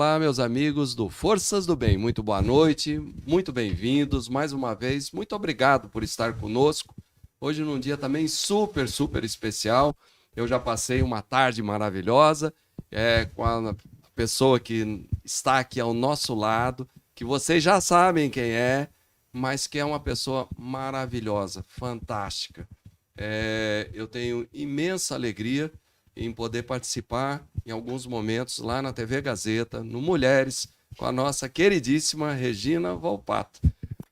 olá, meus amigos do Forças do Bem. Muito boa noite, muito bem-vindos mais uma vez. Muito obrigado por estar conosco. Hoje num dia também super especial. Eu já passei uma tarde maravilhosa com a pessoa que está aqui ao nosso lado, que vocês já sabem quem é, mas que é uma pessoa maravilhosa, fantástica. Eu tenho imensa alegria em poder participar em alguns momentos lá na TV Gazeta, no Mulheres, com a nossa queridíssima Regina Volpato.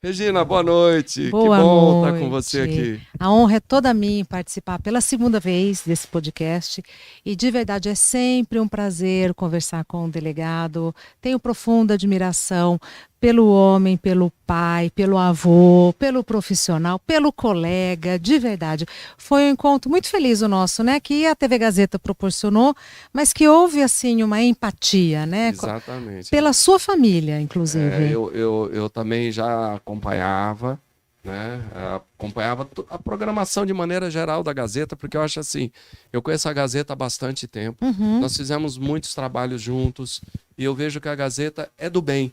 Regina, boa noite. Boa que bom noite. estar com você aqui. A honra é toda minha em participar pela segunda vez desse podcast e de verdade é sempre um prazer conversar com o delegado. Tenho profunda admiração pelo homem, pelo pai, pelo avô, pelo profissional, pelo colega, de verdade. Foi um encontro muito feliz o nosso, né? Que a TV Gazeta proporcionou, mas que houve, assim, uma empatia, né? Exatamente. Pela sua família, inclusive. Eu também já acompanhava, né? Acompanhava a programação de maneira geral da Gazeta, porque eu acho assim, eu conheço a Gazeta há bastante tempo, nós fizemos muitos trabalhos juntos, e eu vejo que a Gazeta é do bem.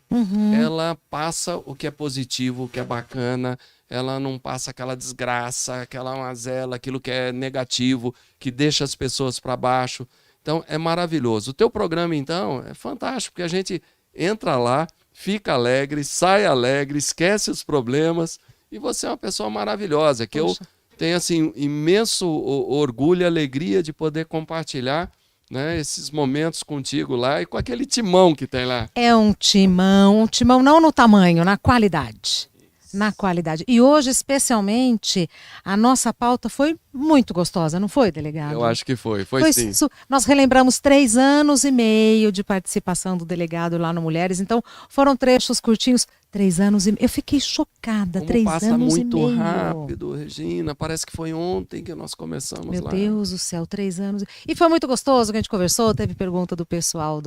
Ela passa o que é positivo, o que é bacana, ela não passa aquela desgraça, aquela mazela, aquilo que é negativo, que deixa as pessoas para baixo. Então, é maravilhoso. O teu programa, então, é fantástico, porque a gente entra lá, fica alegre, sai alegre, esquece os problemas, e você é uma pessoa maravilhosa, que Poxa. eu tenho, assim, imenso orgulho e alegria de poder compartilhar, né, esses momentos contigo lá e com aquele timão que tem lá. É um timão não no tamanho, na qualidade. Na qualidade. E hoje, especialmente, a nossa pauta foi muito gostosa, não foi, delegado? Eu acho que foi sim. Nós relembramos 3 anos e meio de participação do delegado lá no Mulheres, então foram trechos curtinhos. 3 anos e meio. Eu fiquei chocada. Como 3 passa anos muito e meio. rápido, Regina. Parece que foi ontem que nós começamos Meu lá. Deus do céu, 3 anos. E foi muito gostoso que a gente conversou, teve pergunta do pessoal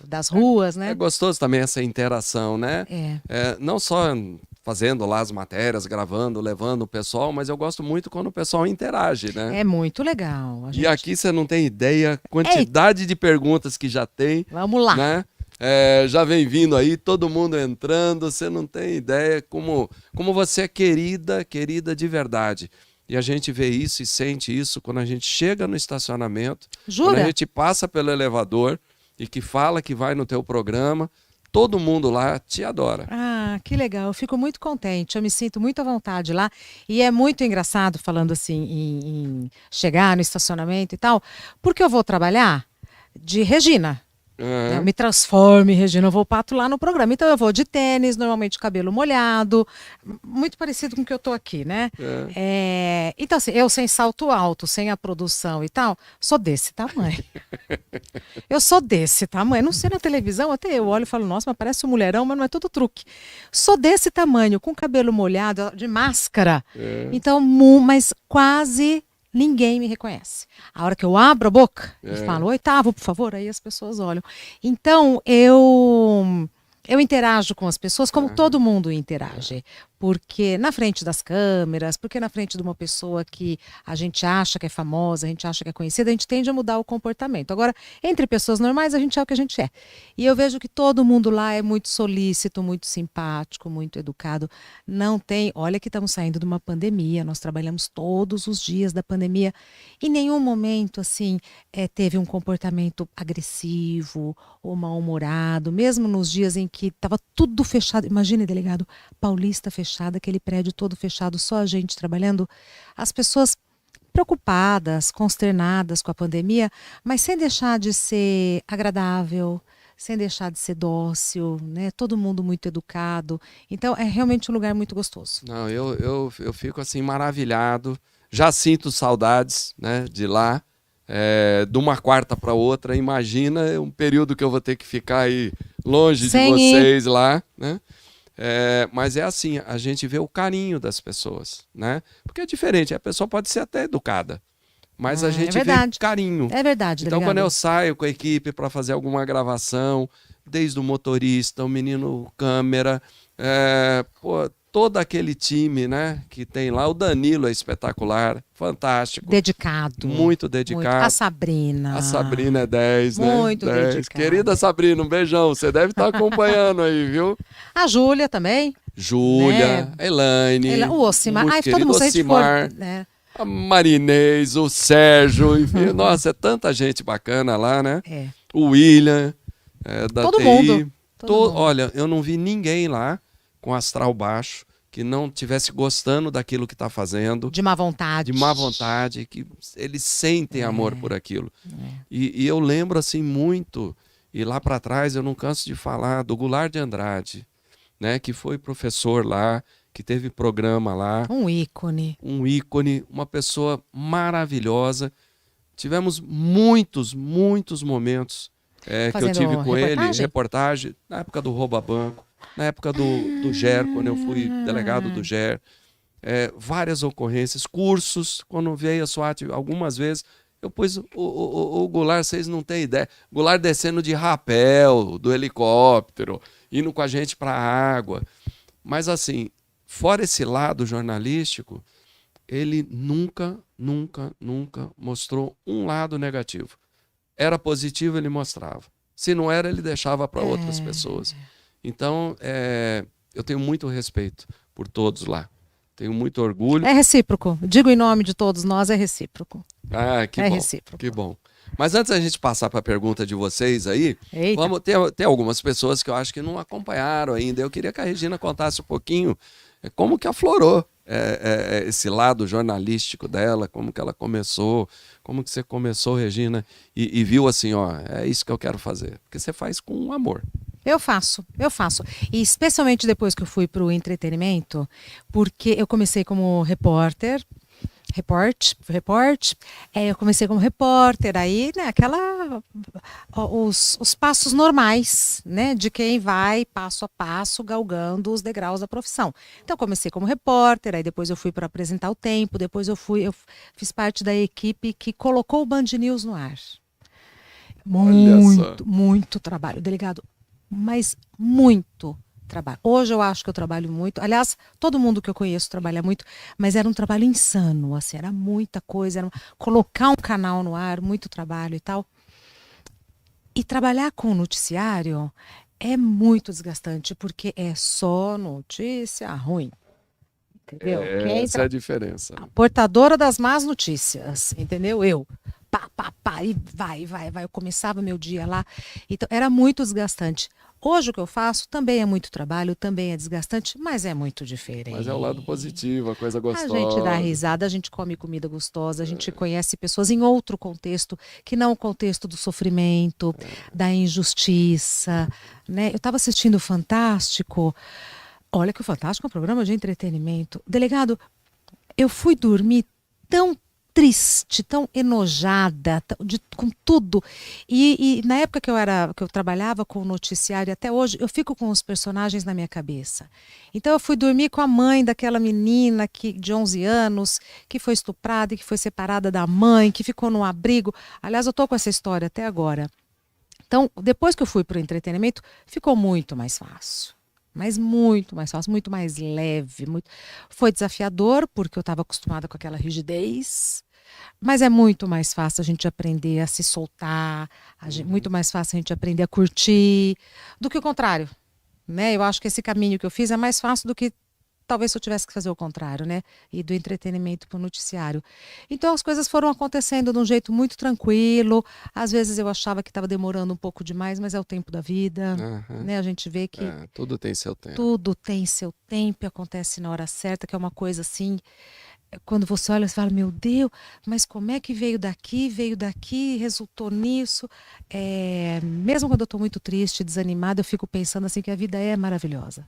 das ruas, né? É gostoso também essa interação, né? Não só fazendo lá as matérias, gravando, levando o pessoal, mas eu gosto muito quando o pessoal interage, né? É muito legal. E aqui você não tem ideia a quantidade de perguntas que já tem. Vamos lá. Né? Já vem vindo aí, todo mundo entrando, você não tem ideia como você é querida de verdade. E a gente vê isso e sente isso quando a gente chega no estacionamento, Jura? quando a gente passa pelo elevador e que fala que vai no teu programa, todo mundo lá te adora. Ah, que legal, eu fico muito contente, eu me sinto muito à vontade lá. E é muito engraçado, falando assim, em chegar no estacionamento e tal, porque eu vou trabalhar de Regina. Eu me transformo em Regina Volpato lá no programa. Então eu vou de tênis, normalmente cabelo molhado, muito parecido com o que eu tô aqui, né? Então assim, eu sem salto alto, sem a produção e tal, sou desse tamanho. Eu sou desse tamanho. Não sei na televisão, até eu olho e falo, nossa, mas parece um mulherão, mas não é tudo truque. Sou desse tamanho, com cabelo molhado, de máscara. Então, mas quase ninguém me reconhece. A hora que eu abro a boca e falo, oitavo, por favor, aí as pessoas olham. Então, eu interajo com as pessoas como todo mundo interage. Porque na frente das câmeras, porque na frente de uma pessoa que a gente acha que é famosa, a gente acha que é conhecida, a gente tende a mudar o comportamento. Agora, entre pessoas normais, a gente é o que a gente é. E eu vejo que todo mundo lá é muito solícito, muito simpático, muito educado. Não tem... Olha que estamos saindo de uma pandemia, nós trabalhamos todos os dias da pandemia. Em nenhum momento, assim, teve um comportamento agressivo ou mal-humorado, mesmo nos dias em que estava tudo fechado. Imagine, delegado, Paulista fechado, aquele prédio todo fechado, só a gente trabalhando, as pessoas preocupadas, consternadas com a pandemia, mas sem deixar de ser agradável, sem deixar de ser dócil, né? Todo mundo muito educado. Então é realmente um lugar muito gostoso. Não, eu fico assim maravilhado, já sinto saudades, né, de lá, de uma quarta para outra. Imagina um período que eu vou ter que ficar aí longe de vocês lá, né? Mas é assim, a gente vê o carinho das pessoas, né? Porque é diferente, a pessoa pode ser até educada, mas a gente vê carinho. É verdade, Então, delegado. quando eu saio com a equipe para fazer alguma gravação, desde o motorista, o menino câmera, todo aquele time, né, que tem lá. O Danilo é espetacular, fantástico. Dedicado. Muito dedicado. A Sabrina. A Sabrina é 10, né? Muito 10. dedicada. Querida Sabrina, um beijão. Você deve estar acompanhando aí, viu? A Júlia também. Júlia, Né? a Elaine. O Ocimar. muito Ai, todo querido mundo, se a gente for, Ocimar, né? a Marinês, o Sérgio, enfim. Nossa, é tanta gente bacana lá, né? É. O William, da Todo TI. mundo. Todo mundo. Olha, eu não vi ninguém lá com astral baixo que não tivesse gostando daquilo que está fazendo. De má vontade. De má vontade, que eles sentem amor por aquilo. E eu lembro assim muito, e lá para trás eu não canso de falar do Goulart de Andrade, né, que foi professor lá, que teve programa lá. Um ícone. Um ícone, uma pessoa maravilhosa. Tivemos muitos momentos que eu tive com ele, reportagem, na época do Rouba Banco, na época do GER, quando eu fui delegado do GER. Várias ocorrências, cursos, quando veio a SWAT algumas vezes, eu pus o Goulart, vocês não têm ideia, Goulart descendo de rapel, do helicóptero, indo com a gente para a água. Mas assim, fora esse lado jornalístico, ele nunca mostrou um lado negativo. Era positivo, ele mostrava. Se não era, ele deixava para outras pessoas. Então, eu tenho muito respeito por todos lá. Tenho muito orgulho. É recíproco. Digo em nome de todos nós, é recíproco. Ah, que bom. Recíproco. Que bom. Mas antes da gente passar para a pergunta de vocês aí, vamos ter algumas pessoas que eu acho que não acompanharam ainda. Eu queria que a Regina contasse um pouquinho como que aflorou esse lado jornalístico dela, como que ela começou, como que você começou, Regina, e viu assim, ó, é isso que eu quero fazer. Porque você faz com amor. Eu faço. E especialmente depois que eu fui para o entretenimento, porque eu comecei como repórter, eu comecei como repórter, aí, né, os passos normais, né, de quem vai passo a passo galgando os degraus da profissão. Então, eu comecei como repórter, aí depois eu fui para apresentar o Tempo, depois eu fiz parte da equipe que colocou o Band News no ar. Muito trabalho, delegado, mas muito trabalho. Hoje eu acho que eu trabalho muito. Aliás, todo mundo que eu conheço trabalha muito, mas era um trabalho insano, assim, era muita coisa, colocar um canal no ar, muito trabalho e tal. E trabalhar com noticiário é muito desgastante, porque é só notícia ruim. Entendeu? Essa é a diferença. A portadora das más notícias, entendeu? Eu. E vai. Eu começava meu dia lá. Então, era muito desgastante. Hoje o que eu faço também é muito trabalho, também é desgastante, mas é muito diferente. Mas é o lado positivo, a coisa gostosa. A gente dá risada, a gente come comida gostosa, a gente conhece pessoas em outro contexto, que não o contexto do sofrimento, da injustiça, né? Eu estava assistindo o Fantástico. Olha que o Fantástico é um programa de entretenimento. Delegado, eu fui dormir tão triste, tão enojada, com tudo. E na época que eu trabalhava com o noticiário, até hoje, eu fico com os personagens na minha cabeça. Então eu fui dormir com a mãe daquela menina de 11 anos, que foi estuprada e que foi separada da mãe, que ficou num abrigo. Aliás, eu estou com essa história até agora. Então, depois que eu fui para o entretenimento, ficou muito mais fácil. Mas muito mais fácil, muito mais leve. Foi desafiador, porque eu estava acostumada com aquela rigidez, mas é muito mais fácil a gente aprender a se soltar, muito mais fácil a gente aprender a curtir, do que o contrário. Né? Eu acho que esse caminho que eu fiz é mais fácil do que talvez se eu tivesse que fazer o contrário, né? E do entretenimento para o noticiário. Então as coisas foram acontecendo de um jeito muito tranquilo. Às vezes eu achava que estava demorando um pouco demais, mas é o tempo da vida. Né? A gente vê que tudo tem seu tempo. Tudo tem seu tempo e acontece na hora certa, que é uma coisa assim. Quando você olha, você fala, meu Deus, mas como é que veio daqui, resultou nisso? Mesmo quando eu estou muito triste, desanimada, eu fico pensando assim que a vida é maravilhosa.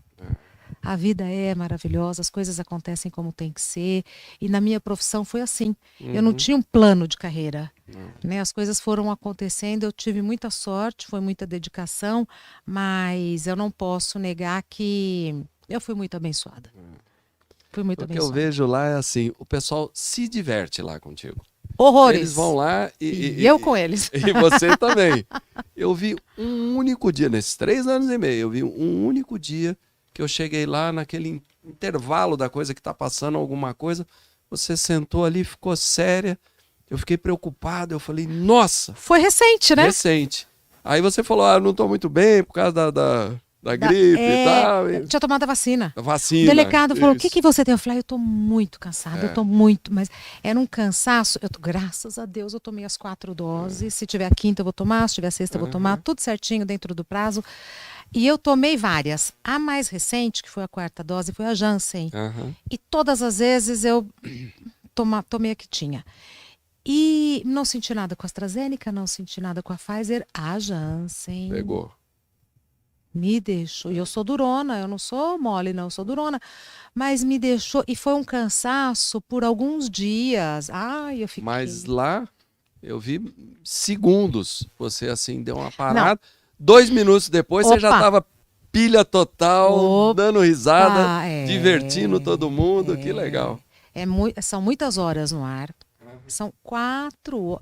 A vida é maravilhosa, as coisas acontecem como tem que ser. E na minha profissão foi assim. Eu não tinha um plano de carreira. Né? As coisas foram acontecendo, eu tive muita sorte, foi muita dedicação, mas eu não posso negar que eu fui muito abençoada. O que eu vejo lá é assim, o pessoal se diverte lá contigo. Horrores. Eles vão lá e eu com eles. E você também. Eu vi um único dia, nesses 3 anos e meio, eu vi um único dia que eu cheguei lá naquele intervalo da coisa que tá passando alguma coisa, você sentou ali, ficou séria, eu fiquei preocupado, eu falei, nossa, Foi recente, né? recente. Aí você falou, eu não tô muito bem por causa da gripe e tal. Eu tinha tomado a vacina. A O vacina. delegado falou, o que isso. que você tem? Eu falei, eu tô muito cansada, eu tô muito, mas era um cansaço. Graças a Deus, eu tomei as 4 doses. Se tiver a quinta, eu vou tomar, se tiver a sexta, eu vou tomar, tudo certinho dentro do prazo. E eu tomei várias. A mais recente, que foi a 4ª dose, foi a Janssen. Aham. E todas as vezes eu tomei a que tinha. E não senti nada com a AstraZeneca, não senti nada com a Pfizer. A Janssen Pegou. me deixou. E eu sou durona, eu não sou mole, não, eu sou durona. Mas me deixou. E foi um cansaço por alguns dias. Ai, eu fiquei. Mas lá, eu vi segundos. Você assim, deu uma parada. 2 minutos depois, você já Opa. tava pilha total, Opa, dando risada, é. divertindo todo mundo. Que legal. São muitas horas no ar. São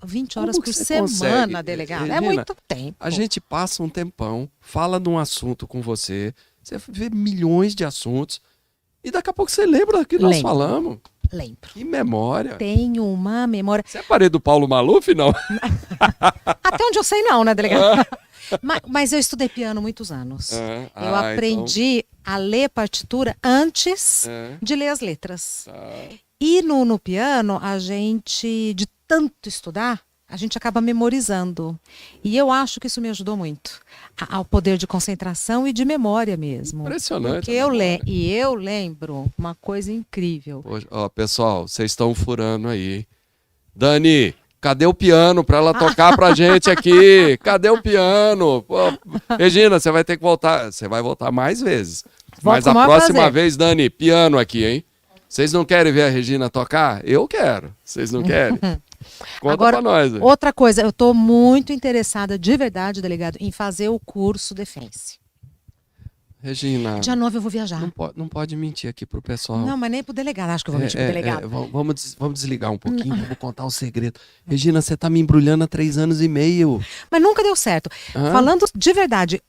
20 horas Como que por você semana, consegue, delegado. É Regina? muito tempo. A gente passa um tempão, fala de um assunto com você, você vê milhões de assuntos, e daqui a pouco você lembra do que nós Lembro. falamos. Lembro. Que memória. Tenho uma memória. Você é parede do Paulo Maluf, não? Até onde eu sei, não, né, delegado? Mas eu estudei piano muitos anos. Eu aprendi a ler partitura antes de ler as letras. E no piano, a gente, de tanto estudar, a gente acaba memorizando. E eu acho que isso me ajudou muito. Ao poder de concentração e de memória mesmo. Impressionante. Porque eu lembro uma coisa incrível. Poxa, ó, pessoal, vocês estão furando aí, hein? Dani, cadê o piano para ela tocar pra gente aqui? Cadê o piano? Pô, Regina, você vai ter que voltar. Você vai voltar mais vezes. Mas a próxima vez, Dani, piano aqui, hein? Vocês não querem ver a Regina tocar? Eu quero. Vocês não querem? Conta Agora, pra nós. Outra coisa, eu estou muito interessada, de verdade, delegado, em fazer o curso Defense. Regina, Dia 9 eu vou viajar. não pode mentir aqui pro pessoal. Não, mas nem pro delegado. Acho que eu vou mentir pro delegado. Vamos desligar um pouquinho, vamos contar o segredo. Regina, você tá me embrulhando há 3 anos e meio. Mas nunca deu certo. Falando de verdade,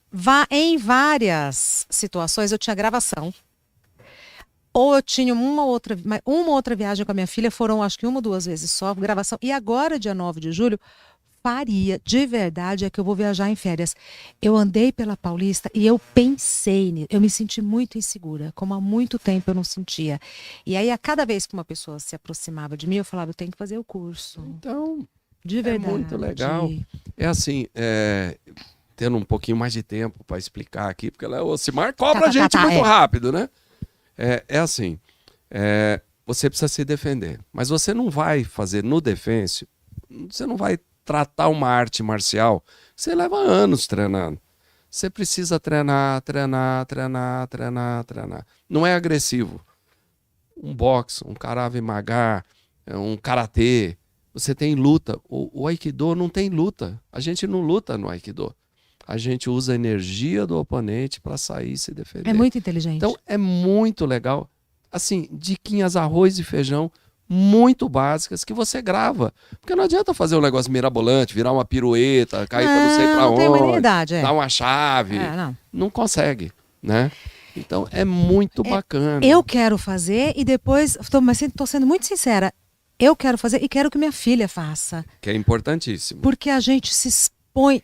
em várias situações eu tinha gravação. Ou eu tinha uma outra viagem com a minha filha, foram acho que 1 ou 2 vezes só, gravação. E agora, dia 9 de julho, faria, de verdade, é que eu vou viajar em férias. Eu andei pela Paulista e eu pensei nisso, eu me senti muito insegura, como há muito tempo eu não sentia. E aí, a cada vez que uma pessoa se aproximava de mim, eu falava, eu tenho que fazer o curso. Então, de verdade. É muito legal. É assim, tendo um pouquinho mais de tempo para explicar aqui, porque o Ocimar cobra a gente muito rápido, né? É assim, você precisa se defender, mas você não vai fazer no Defense, você não vai tratar uma arte marcial, você leva anos treinando. Você precisa treinar. Não é agressivo. Um boxe, um Krav Maga, um karatê, você tem luta. O Aikido não tem luta. A gente não luta no Aikido. A gente usa a energia do oponente para sair e se defender. É muito inteligente. Então, é muito legal. Assim, diquinhas arroz e feijão muito básicas que você grava. Porque não adianta fazer um negócio mirabolante, virar uma pirueta, cair para não sei para onde, tem uma idade, dar uma chave. Não consegue, né? Então, é muito bacana. Eu quero fazer e depois, mas estou sendo muito sincera, eu quero fazer e quero que minha filha faça. Que é importantíssimo. Porque a gente se expõe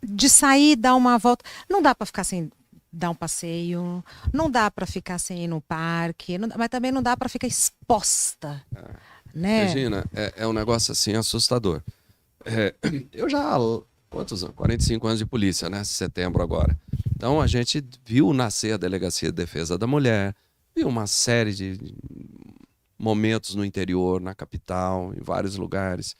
de sair, dar uma volta. Não dá para ficar sem dar um passeio, não dá para ficar sem ir no parque, mas também não dá para ficar exposta. Né? Regina, é um negócio assim assustador. Eu já, quantos anos? 45 anos de polícia, né? Setembro agora. Então a gente viu nascer a Delegacia de Defesa da Mulher, viu uma série de momentos no interior, na capital, em vários lugares.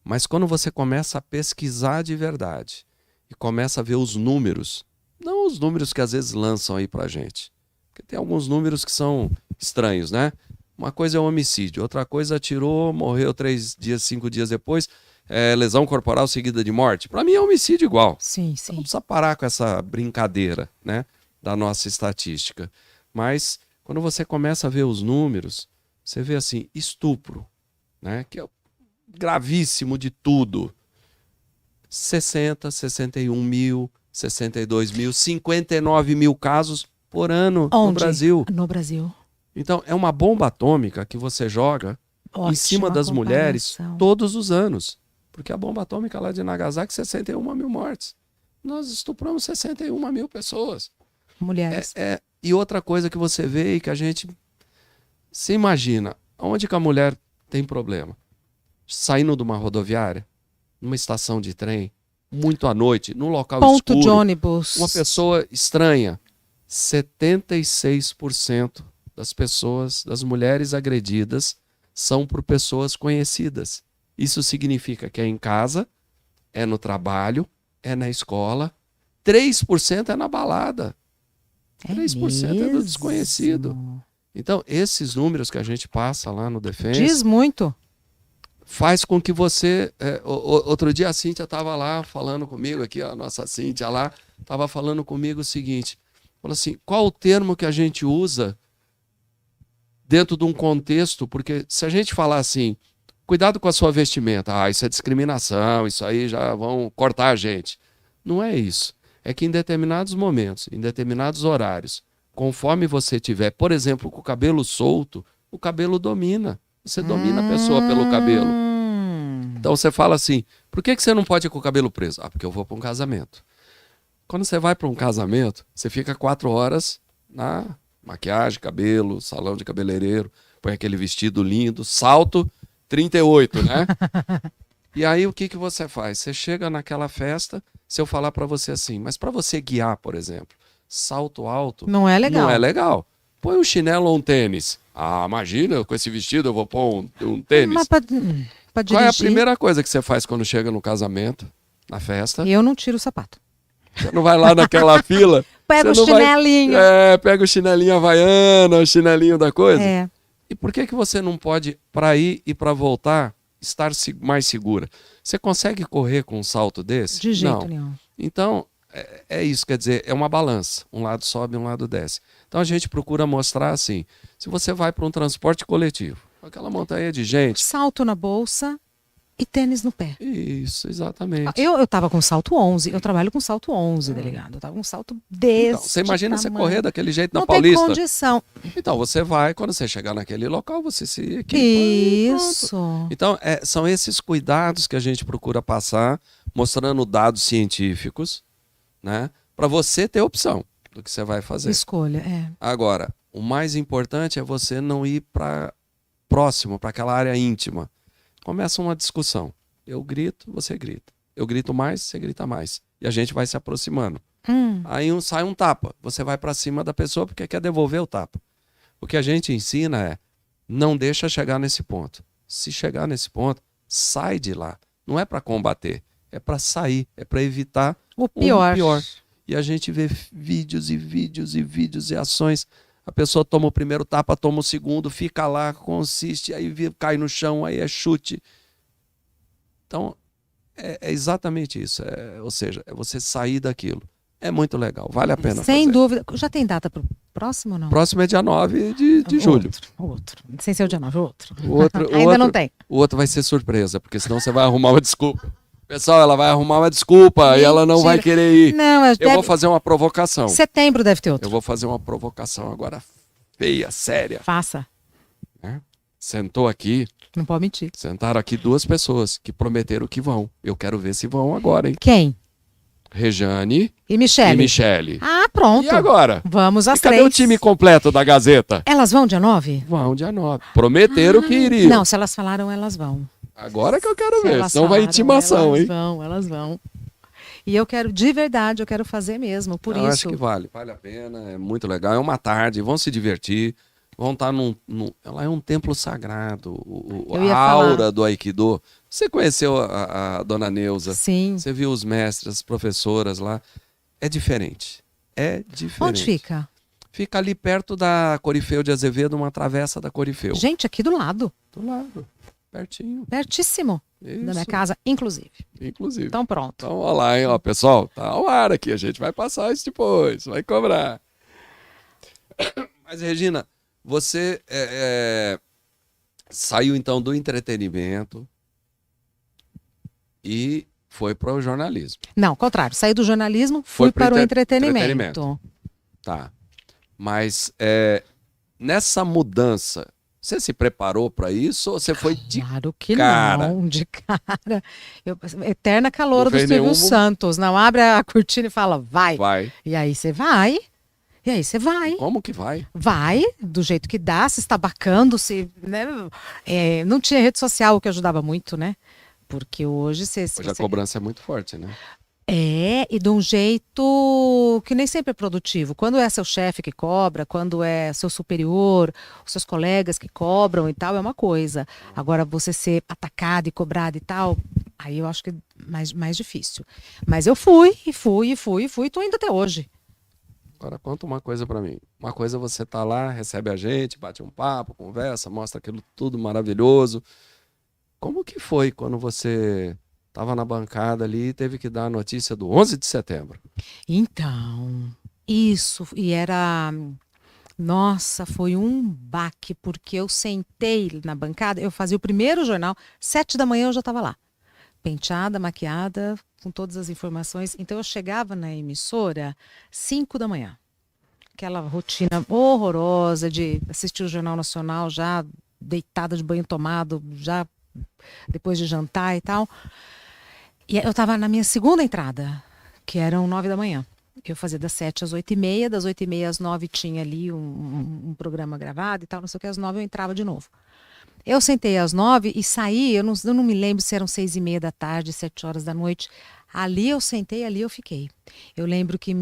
Mas quando você começa a pesquisar de verdade e começa a ver os números, não os números que às vezes lançam aí pra gente, porque tem alguns números que são estranhos, né? Uma coisa é o homicídio, outra coisa atirou, morreu 3 dias, 5 dias depois, lesão corporal seguida de morte. Para mim é homicídio igual. Sim. Então, não precisa parar com essa brincadeira, né, da nossa estatística. Mas quando você começa a ver os números, você vê assim, estupro, né, que é o gravíssimo de tudo. 60, 61 mil, 62 mil, 59 mil casos por ano no Onde? Brasil. No Brasil. Então, é uma bomba atômica que você joga em cima das mulheres todos os anos. Porque a bomba atômica lá de Nagasaki, 61 mil mortes. Nós estupramos 61 mil pessoas. Mulheres. E outra coisa que você vê e que a gente se imagina, onde que a mulher tem problema? Saindo de uma rodoviária, numa estação de trem, muito à noite, num local Ponto escuro, de ônibus. uma pessoa estranha. 76% das pessoas, das mulheres agredidas, são por pessoas conhecidas. Isso significa que é em casa, é no trabalho, é na escola. 3% é na balada. 3% é do desconhecido. Então, esses números que a gente passa lá no Defense... Diz muito. Faz com que você... outro dia a Cíntia estava lá falando comigo, aqui a nossa Cíntia lá, estava falando comigo o seguinte, falou assim, qual o termo que a gente usa dentro de um contexto? Porque se a gente falar assim, cuidado com a sua vestimenta, isso é discriminação, isso aí já vão cortar a gente. Não é isso. É que em determinados momentos, em determinados horários, conforme você tiver, por exemplo, com o cabelo solto, o cabelo domina. Você domina a pessoa pelo cabelo. Então você fala assim, por que você não pode ir com o cabelo preso? Porque eu vou para um casamento. Quando você vai para um casamento, você fica 4 horas na maquiagem, cabelo, salão de cabeleireiro, põe aquele vestido lindo, salto 38, né? E aí o que você faz? Você chega naquela festa, se eu falar para você assim, mas para você guiar, por exemplo, salto alto... Não é legal. Não é legal. Põe um chinelo ou um tênis. Imagina, com esse vestido eu vou pôr um tênis. Mas pra dirigir... Qual é a primeira coisa que você faz quando chega no casamento, na festa? Eu não tiro o sapato. Você não vai lá naquela fila? Pega o chinelinho. Pega o chinelinho havaiana, o chinelinho da coisa. É. E por que você não pode, para ir e para voltar, estar mais segura? Você consegue correr com um salto desse? De jeito nenhum. Então, é isso, quer dizer, é uma balança. Um lado sobe, um lado desce. Então a gente procura mostrar assim, se você vai para um transporte coletivo, aquela montanha de gente... Salto na bolsa e tênis no pé. Isso, exatamente. Eu tava com salto 11, eu trabalho com salto 11, delegado. Eu tava com salto desse Então, você imagina você correr daquele jeito na não Paulista? Não tem condição. Então, você vai, quando você chegar naquele local, você se equipa. Isso. Então, são esses cuidados que a gente procura passar, mostrando dados científicos, né? Para você ter opção do que você vai fazer. Escolha, Agora, o mais importante é você não ir para próximo, para aquela área íntima. Começa uma discussão. Eu grito, você grita. Eu grito mais, você grita mais. E a gente vai se aproximando. Aí sai um tapa. Você vai para cima da pessoa porque quer devolver o tapa. O que a gente ensina é, não deixa chegar nesse ponto. Se chegar nesse ponto, sai de lá. Não é para combater, é para sair, é para evitar o pior. E a gente vê vídeos e vídeos e vídeos e ações. A pessoa toma o primeiro tapa, toma o segundo, fica lá, consiste, aí cai no chão, aí é chute. Então, é exatamente isso. Ou seja, é você sair daquilo. É muito legal, vale a pena Sem fazer. dúvida. Já tem data para o próximo ou não? Próximo é dia 9 de julho. Outro. Sem ser o dia 9, outro. Ainda não tem. O outro vai ser surpresa, porque senão você vai arrumar uma desculpa. Pessoal, ela vai arrumar uma desculpa e ela não vai querer ir. Não, eu vou fazer uma provocação. Setembro deve ter outro. Eu vou fazer uma provocação agora feia, séria. Faça. Sentou aqui. Não pode mentir. Sentaram aqui 2 pessoas que prometeram que vão. Eu quero ver se vão agora, hein? Quem? Rejane e Michele. Pronto. E agora? Vamos às 3. Cadê o time completo da Gazeta? Elas vão dia 9? Vão dia 9. Prometeram que iriam. Não, se elas falaram, elas vão. Agora que eu quero ver, senão vai intimação, hein? Elas vão. E eu quero, de verdade, eu quero fazer mesmo, por isso. Eu acho que vale a pena, é muito legal. É uma tarde, vão se divertir, vão estar Lá é um templo sagrado, a aura do Aikido. Você conheceu a dona Neuza? Sim. Você viu os mestres, as professoras lá? É diferente. É diferente. Onde fica? Fica ali perto da Corifeu de Azevedo, uma travessa da Corifeu. Gente, aqui do lado. Do lado. Pertinho. Pertíssimo. Isso. Da minha casa, inclusive. Então pronto. Então, olha lá, hein, ó, pessoal. Tá ao ar aqui, a gente vai passar isso depois, vai cobrar. Mas, Regina, você saiu então do entretenimento e foi para o jornalismo. Não, ao contrário. Saí do jornalismo, fui para o entretenimento. Tá. Mas nessa mudança, você se preparou para isso ou você foi de Claro que cara? não, de cara. Eterna Não caloura do fez Silvio nenhum. Santos. Não abre a cortina e fala, vai. Vai. E aí você vai. E aí você E vai. como que vai? Vai, do jeito que dá, se estabacando, se, né? Não tinha rede social, o que ajudava muito, né? Porque hoje se Hoje a você. cobrança é muito forte, né? E de um jeito que nem sempre é produtivo. Quando é seu chefe que cobra, quando é seu superior, os seus colegas que cobram e tal, é uma coisa. Agora, você ser atacado e cobrado e tal, aí eu acho que é mais difícil. Mas eu fui, e fui, e fui, e fui, e tô indo até hoje. Agora conta uma coisa para mim. Uma coisa é você tá lá, recebe a gente, bate um papo, conversa, mostra aquilo tudo maravilhoso. Como que foi quando você estava na bancada ali e teve que dar a notícia do 11 de setembro? Então, isso, e era. Nossa, foi um baque, porque eu sentei na bancada, eu fazia o primeiro jornal, 7 da manhã eu já estava lá, penteada, maquiada, com todas as informações. Então eu chegava na emissora 5 da manhã, aquela rotina horrorosa de assistir o Jornal Nacional já deitada de banho tomado, já depois de jantar e tal. E eu estava na minha segunda entrada, que eram 9 da manhã. Eu fazia das 7 às 8h30, das 8h30 às 9 tinha ali um programa gravado e tal, não sei o que, às 9 eu entrava de novo. Eu sentei às 9 e saí, eu não me lembro se eram 6h30 da tarde, 7 horas da noite. Ali eu sentei, ali eu fiquei. Eu lembro que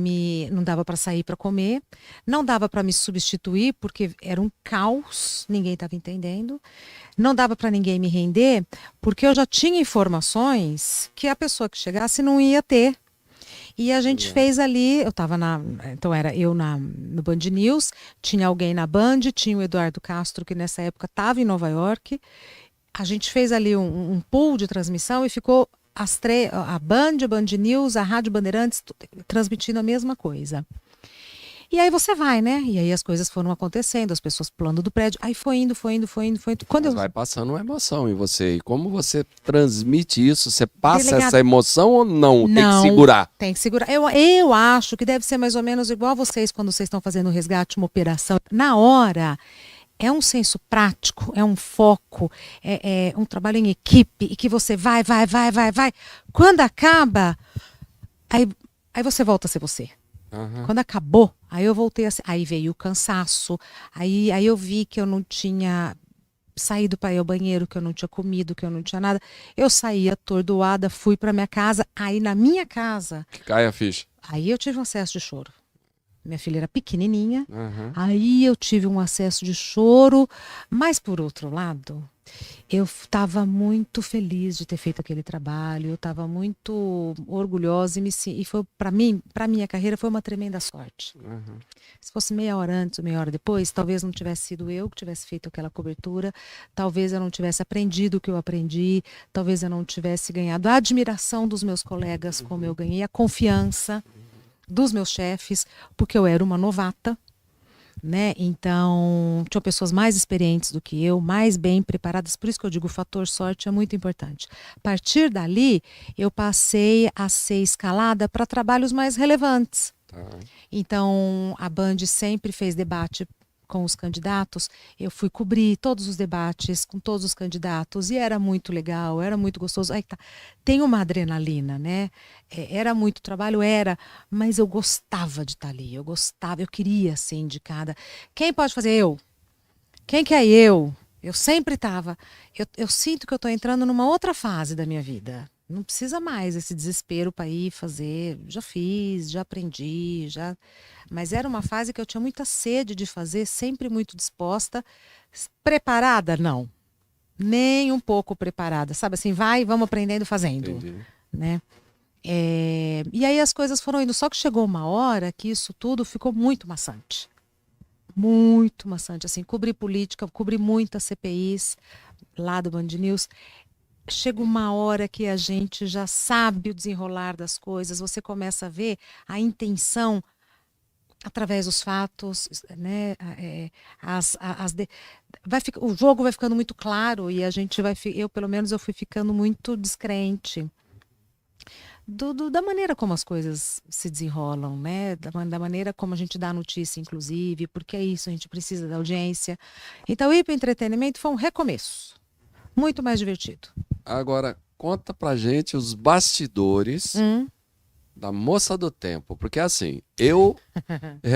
não dava para sair para comer, não dava para me substituir, porque era um caos, ninguém estava entendendo. Não dava para ninguém me render, porque eu já tinha informações que a pessoa que chegasse não ia ter. E a gente Exato. fez ali, eu estava então era eu no Band News, tinha alguém na Band, tinha o Eduardo Castro, que nessa época estava em Nova York. A gente fez ali um pool de transmissão e ficou a Band, a Band News, a Rádio Bandeirantes, transmitindo a mesma coisa. E aí você vai, né? E aí as coisas foram acontecendo, as pessoas pulando do prédio. Aí foi indo, foi indo, foi indo, foi indo. Quando Mas eu. vai passando uma emoção em você. E como você transmite isso? Você passa Delegado, essa emoção ou não? Tem que não, segurar. tem que segurar. Eu acho que deve ser mais ou menos igual vocês quando vocês estão fazendo um resgate, uma operação. Na hora, é um senso prático, é um foco, é um trabalho em equipe e que você vai, vai, vai, vai, vai. Quando acaba, aí você volta a ser você. Aham. Quando acabou, aí eu voltei a ser. Aí veio o cansaço, aí eu vi que eu não tinha saído para ir ao banheiro, que eu não tinha comido, que eu não tinha nada. Eu saí atordoada, fui para minha casa. Aí na minha casa, Que cai a ficha. aí eu tive um acesso de choro. Minha filha era pequenininha, Aham. aí eu tive um acesso de choro, mas por outro lado, eu estava muito feliz de ter feito aquele trabalho, eu estava muito orgulhosa e foi para mim, para minha carreira foi uma tremenda sorte. Aham. Se fosse meia hora antes ou meia hora depois, talvez não tivesse sido eu que tivesse feito aquela cobertura, talvez eu não tivesse aprendido o que eu aprendi, talvez eu não tivesse ganhado a admiração dos meus colegas como eu ganhei, a confiança dos meus chefes, porque eu era uma novata, né? Então, tinham pessoas mais experientes do que eu, mais bem preparadas, por isso que eu digo o fator sorte é muito importante. A partir dali, eu passei a ser escalada para trabalhos mais relevantes. Tá. Então, a Band sempre fez debate com os candidatos. Eu fui cobrir todos os debates com todos os candidatos e era muito legal, era muito gostoso. Aí tá. Tem uma adrenalina, né? Era muito trabalho, mas eu gostava de estar ali. Eu gostava, eu queria ser indicada. Quem pode fazer? Eu. Quem que é eu? Eu sempre estava. Eu sinto que eu estou entrando numa outra fase da minha vida. Não precisa mais esse desespero para ir fazer. Já fiz, já aprendi, já. Mas era uma fase que eu tinha muita sede de fazer, sempre muito disposta. Preparada? Não. Nem um pouco preparada. Sabe assim, vai, vamos aprendendo fazendo. Entendi. Né? E aí as coisas foram indo. Só que chegou uma hora que isso tudo ficou muito maçante. Muito maçante. Assim, cobri política, cobri muitas CPIs lá do Band News. Chega uma hora que a gente já sabe o desenrolar das coisas, você começa a ver a intenção através dos fatos, né? O jogo vai ficando muito claro e a gente eu pelo menos eu fui ficando muito descrente. Da maneira como as coisas se desenrolam, né? Da maneira como a gente dá notícia, inclusive, porque é isso, a gente precisa da audiência. Então, ir para o entretenimento foi um recomeço. Muito mais divertido. Agora, conta pra gente os bastidores da Moça do Tempo. Porque assim,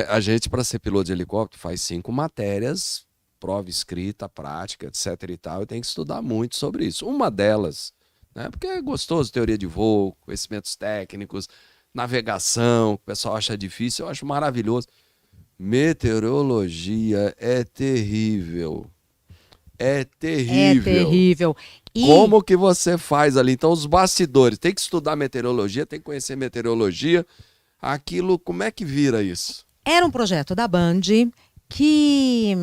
a gente, para ser piloto de helicóptero, faz 5 matérias, prova escrita, prática, etc e tal, e tem que estudar muito sobre isso. Uma delas, né, porque é gostoso, teoria de voo, conhecimentos técnicos, navegação, que o pessoal acha difícil, eu acho maravilhoso. Meteorologia é terrível. É É terrível. terrível. E Como que você faz ali? Então, os bastidores, tem que estudar meteorologia, tem que conhecer meteorologia. Aquilo, como é que vira isso? era um projeto da Band que,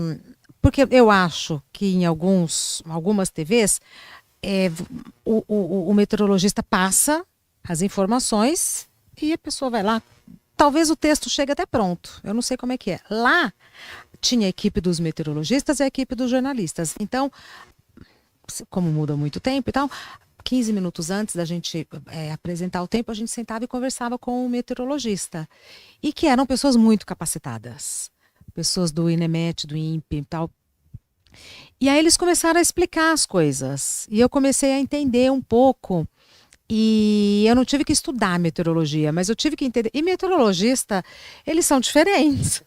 porque eu acho que em algumas TVs, é, o meteorologista passa as informações e a pessoa vai lá. Talvez o texto chegue até pronto. Eu não sei como é que é. Lá tinha a equipe dos meteorologistas e a equipe dos jornalistas. Então, como muda muito tempo e tal, 15 minutos antes da gente apresentar o tempo, a gente sentava e conversava com o meteorologista. E que eram pessoas muito capacitadas. Pessoas do INEMET, do INPE e tal. E aí eles começaram a explicar as coisas. E eu comecei a entender um pouco. E eu não tive que estudar meteorologia, mas eu tive que entender. E meteorologista, eles são diferentes.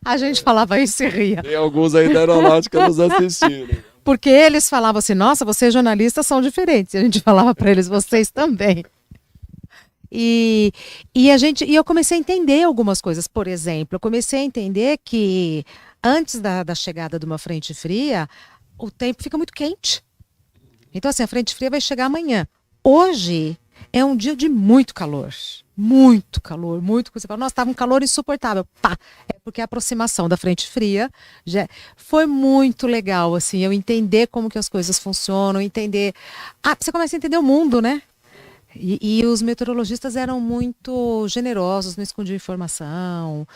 A gente falava isso e ria. Tem alguns aí da aeronáutica nos assistindo. Porque eles falavam assim, nossa, vocês jornalistas são diferentes. E a gente falava para eles, vocês também. E eu comecei a entender algumas coisas. Por exemplo, eu comecei a entender que antes da chegada de uma frente fria, o tempo fica muito quente. Então, assim, a frente fria vai chegar amanhã. Hoje é um dia de muito calor. Muito calor, muito. Você fala, nossa, estava um calor insuportável. Pá! É porque a aproximação da frente fria já foi muito legal, assim, eu entender como que as coisas funcionam, entender. Você começa a entender o mundo, né? E os meteorologistas eram muito generosos, não escondiam informação,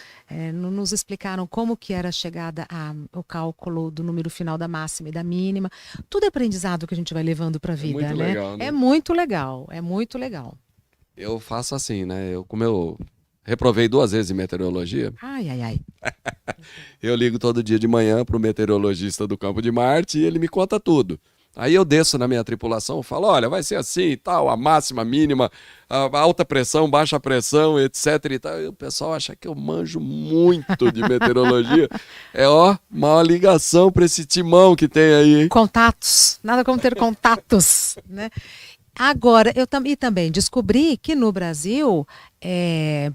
nos explicaram como que era a chegada ao cálculo do número final da máxima e da mínima. Tudo é aprendizado que a gente vai levando para a vida, muito né? legal, né? É muito legal, é muito legal. Eu faço assim, né? Como eu reprovei 2 vezes em meteorologia, Ai, ai, ai. eu ligo todo dia de manhã pro meteorologista do Campo de Marte e ele me conta tudo. Aí eu desço na minha tripulação, falo, olha, vai ser assim e tal, a máxima, a mínima, a alta pressão, baixa pressão, etc e tal. E o pessoal acha que eu manjo muito de meteorologia. Uma ligação para esse timão que tem aí, hein? Contatos, nada como ter contatos, né? Agora, eu também descobri que no Brasil,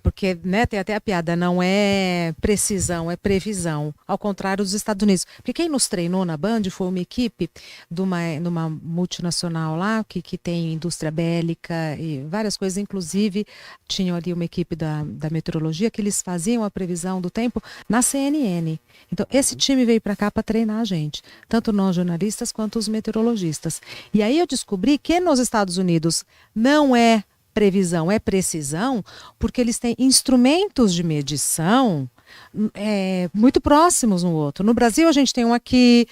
porque né, tem até a piada, não é precisão, é previsão, ao contrário dos Estados Unidos. Porque quem nos treinou na Band foi uma equipe de uma multinacional lá, que tem indústria bélica e várias coisas, inclusive tinham ali uma equipe da meteorologia que eles faziam a previsão do tempo na CNN. Então, esse time veio para cá para treinar a gente, tanto nós jornalistas quanto os meteorologistas. E aí eu descobri que nos Estados Unidos não é previsão, é precisão, porque eles têm instrumentos de medição muito próximos um outro. No Brasil, a gente tem um aqui,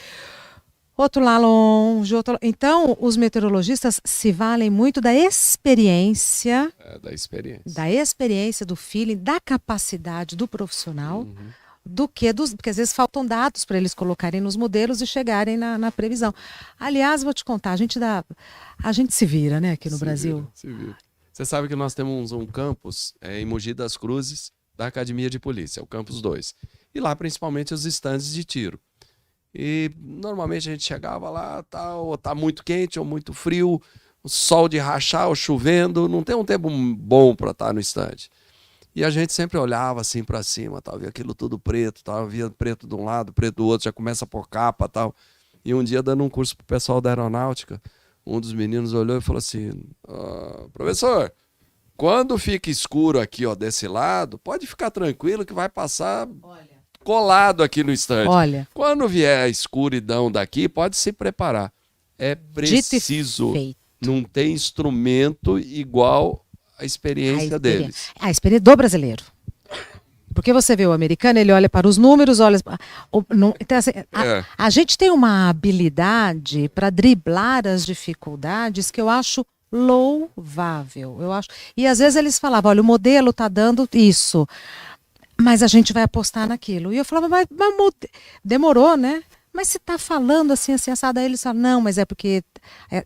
outro lá longe, outro lá. Então, os meteorologistas se valem muito da experiência. Da experiência. Da experiência, do feeling, da capacidade do profissional. Porque às vezes faltam dados para eles colocarem nos modelos e chegarem na previsão. Aliás, vou te contar, a gente se vira, né, aqui no Brasil. Se vira. Você sabe que nós temos um campus em Mogi das Cruzes, da Academia de Polícia, o campus 2. E lá, principalmente, os estandes de tiro. E normalmente a gente chegava lá, ou tá muito quente ou muito frio, o sol de rachar ou chovendo, não tem um tempo bom para estar no estande. E a gente sempre olhava assim para cima, tal, via aquilo tudo preto, tal, via preto de um lado, preto do outro, já começa a pôr capa, tal. E um dia dando um curso pro pessoal da aeronáutica, um dos meninos olhou e falou assim: professor, quando fica escuro aqui, ó, desse lado, pode ficar tranquilo que vai passar colado aqui no estande. Olha. Quando vier a escuridão daqui, pode se preparar. É preciso. Não tem instrumento igual a experiência deles. A experiência do brasileiro. Porque você vê o americano, ele olha para os números, olha. Então, assim, a gente tem uma habilidade para driblar as dificuldades que eu acho louvável, eu acho. E às vezes eles falavam, olha, o modelo tá dando isso, mas a gente vai apostar naquilo. E eu falava, demorou, né? Mas se tá falando assim, assado, aí eles falam, não, mas é porque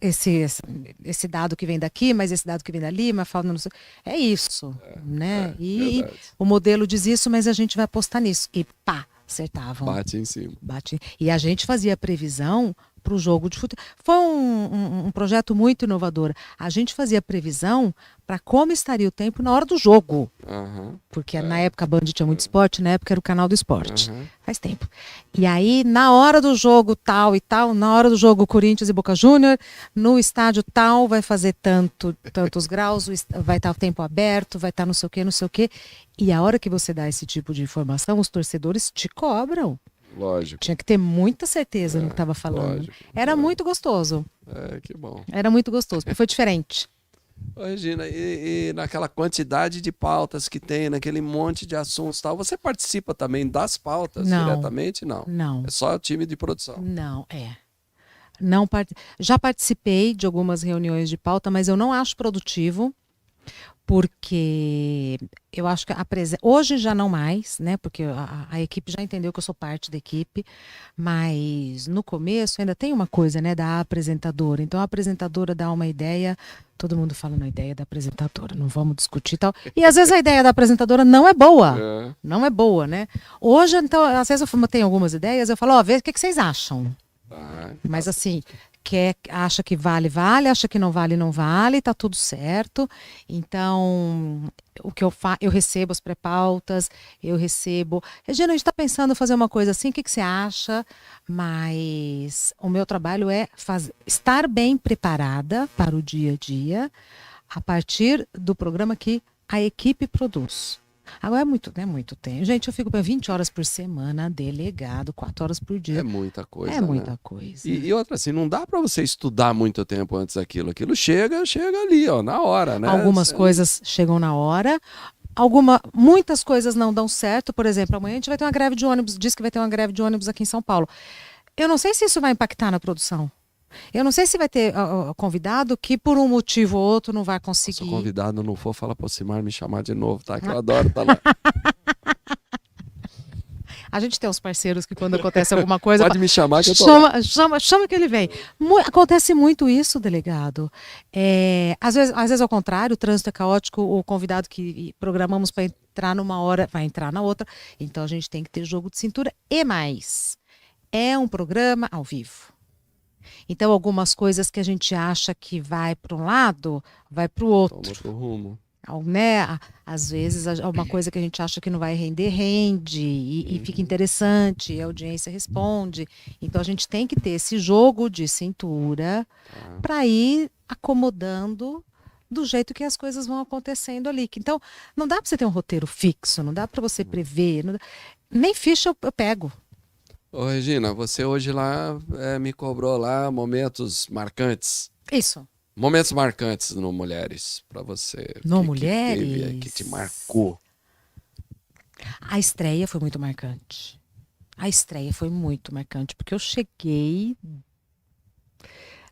esse dado que vem daqui, mas esse dado que vem dali, mas fala, não sei. É isso, né? E verdade. o modelo diz isso, mas a gente vai apostar nisso. E pá, acertavam. Bate em cima. E a gente fazia previsão para o jogo de futebol. Foi um projeto muito inovador. A gente fazia previsão para como estaria o tempo na hora do jogo. Aham. Porque na época a Band tinha muito esporte, na época era o canal do esporte. Aham. Faz tempo. E aí, na hora do jogo tal e tal, na hora do jogo Corinthians e Boca Júnior, no estádio tal, vai fazer tantos graus, vai estar o tempo aberto, vai estar não sei o quê, não sei o quê. E a hora que você dá esse tipo de informação, os torcedores te cobram. Lógico. Tinha que ter muita certeza no que estava falando. Lógico. Era muito gostoso. Que bom. Era muito gostoso, porque foi diferente. Ô, Regina, e naquela quantidade de pautas que tem, naquele monte de assuntos e tal, você participa também das pautas Não. diretamente? Não. Não. É só o time de produção. Não, Não Já participei de algumas reuniões de pauta, mas eu não acho produtivo, porque eu acho que hoje já não mais, né? Porque a equipe já entendeu que eu sou parte da equipe, mas no começo ainda tem uma coisa, né, da apresentadora. Então a apresentadora dá uma ideia, todo mundo fala na ideia da apresentadora, não vamos discutir e tal. E às vezes a ideia da apresentadora não é boa. Não é boa, né? Hoje, então, às vezes eu tenho algumas ideias, eu falo, vê o que vocês acham. Mas assim, acha que vale, acha que não vale, tá tudo certo. Então, o que eu recebo as pré-pautas, eu recebo. Regina, a gente está pensando em fazer uma coisa assim, o que você acha? Mas o meu trabalho é estar bem preparada para o dia a dia, a partir do programa que a equipe produz. Agora é muito tempo. Gente, eu fico para 20 horas por semana, delegado, 4 horas por dia. É muita coisa. É muita né? coisa. E outra, assim, não dá para você estudar muito tempo antes daquilo. Aquilo chega ali, ó, na hora, né? Algumas coisas chegam na hora. Muitas coisas não dão certo. Por exemplo, amanhã a gente vai ter uma greve de ônibus, diz que vai ter uma greve de ônibus aqui em São Paulo. Eu não sei se isso vai impactar na produção. Eu não sei se vai ter convidado que por um motivo ou outro não vai conseguir. Se o convidado não for, fala pro Simar me chamar de novo, tá? Que eu adoro estar lá. A gente tem uns parceiros que quando acontece alguma coisa... Pode me chamar que eu tô chama que ele vem. Acontece muito isso, delegado. Às vezes ao contrário, o trânsito é caótico, o convidado que programamos para entrar numa hora vai entrar na outra. Então a gente tem que ter jogo de cintura e mais. É um programa ao vivo. Então, algumas coisas que a gente acha que vai para um lado, vai para o outro. Toma pro rumo. Né? Às vezes, uma coisa que a gente acha que não vai render, rende, e fica interessante, e a audiência responde. Então, a gente tem que ter esse jogo de cintura para ir acomodando do jeito que as coisas vão acontecendo ali. Então, não dá para você ter um roteiro fixo, não dá para você prever. Nem ficha eu pego. Ô, Regina, você hoje lá me cobrou lá momentos marcantes. Isso. Momentos marcantes no Mulheres, para você. No Mulheres? Que teve, que te marcou. A estreia foi muito marcante. Porque eu cheguei,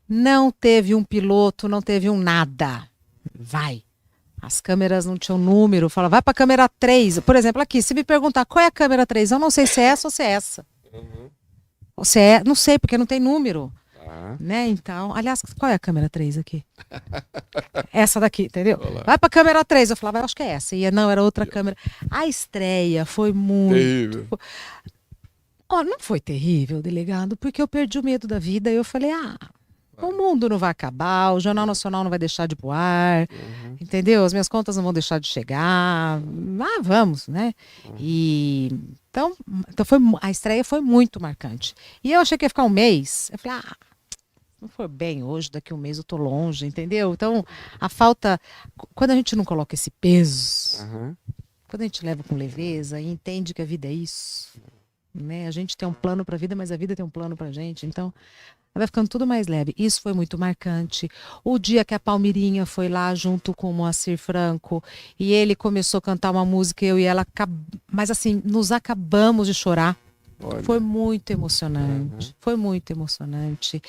não teve um piloto, não teve um nada. Vai. As câmeras não tinham número. Fala, vai para a câmera 3. Por exemplo, aqui, se me perguntar qual é a câmera 3, eu não sei se é essa ou se é essa. Não sei, porque não tem número. Né? Então, aliás, qual é a câmera 3 aqui? Essa daqui, entendeu? Olá. Vai pra câmera 3. Eu falava, acho que é essa. E não, era outra câmera. A estreia foi muito... Terrível. Não foi terrível, delegado, porque eu perdi o medo da vida. E eu falei, o mundo não vai acabar, o Jornal Nacional não vai deixar de ir pro ar, entendeu? As minhas contas não vão deixar de chegar. Vamos, né? Então a estreia foi muito marcante. E eu achei que ia ficar um mês. Eu falei, não for bem hoje, daqui a um mês eu tô longe, entendeu? Então, a falta... Quando a gente não coloca esse peso, quando a gente leva com leveza e entende que a vida é isso, né? A gente tem um plano para a vida, mas a vida tem um plano pra gente. Então, vai ficando tudo mais leve. Isso foi muito marcante. O dia que a Palmirinha foi lá junto com o Moacir Franco e ele começou a cantar uma música, eu e ela, mas assim, nos acabamos de chorar. Olha. Foi muito emocionante, foi muito emocionante.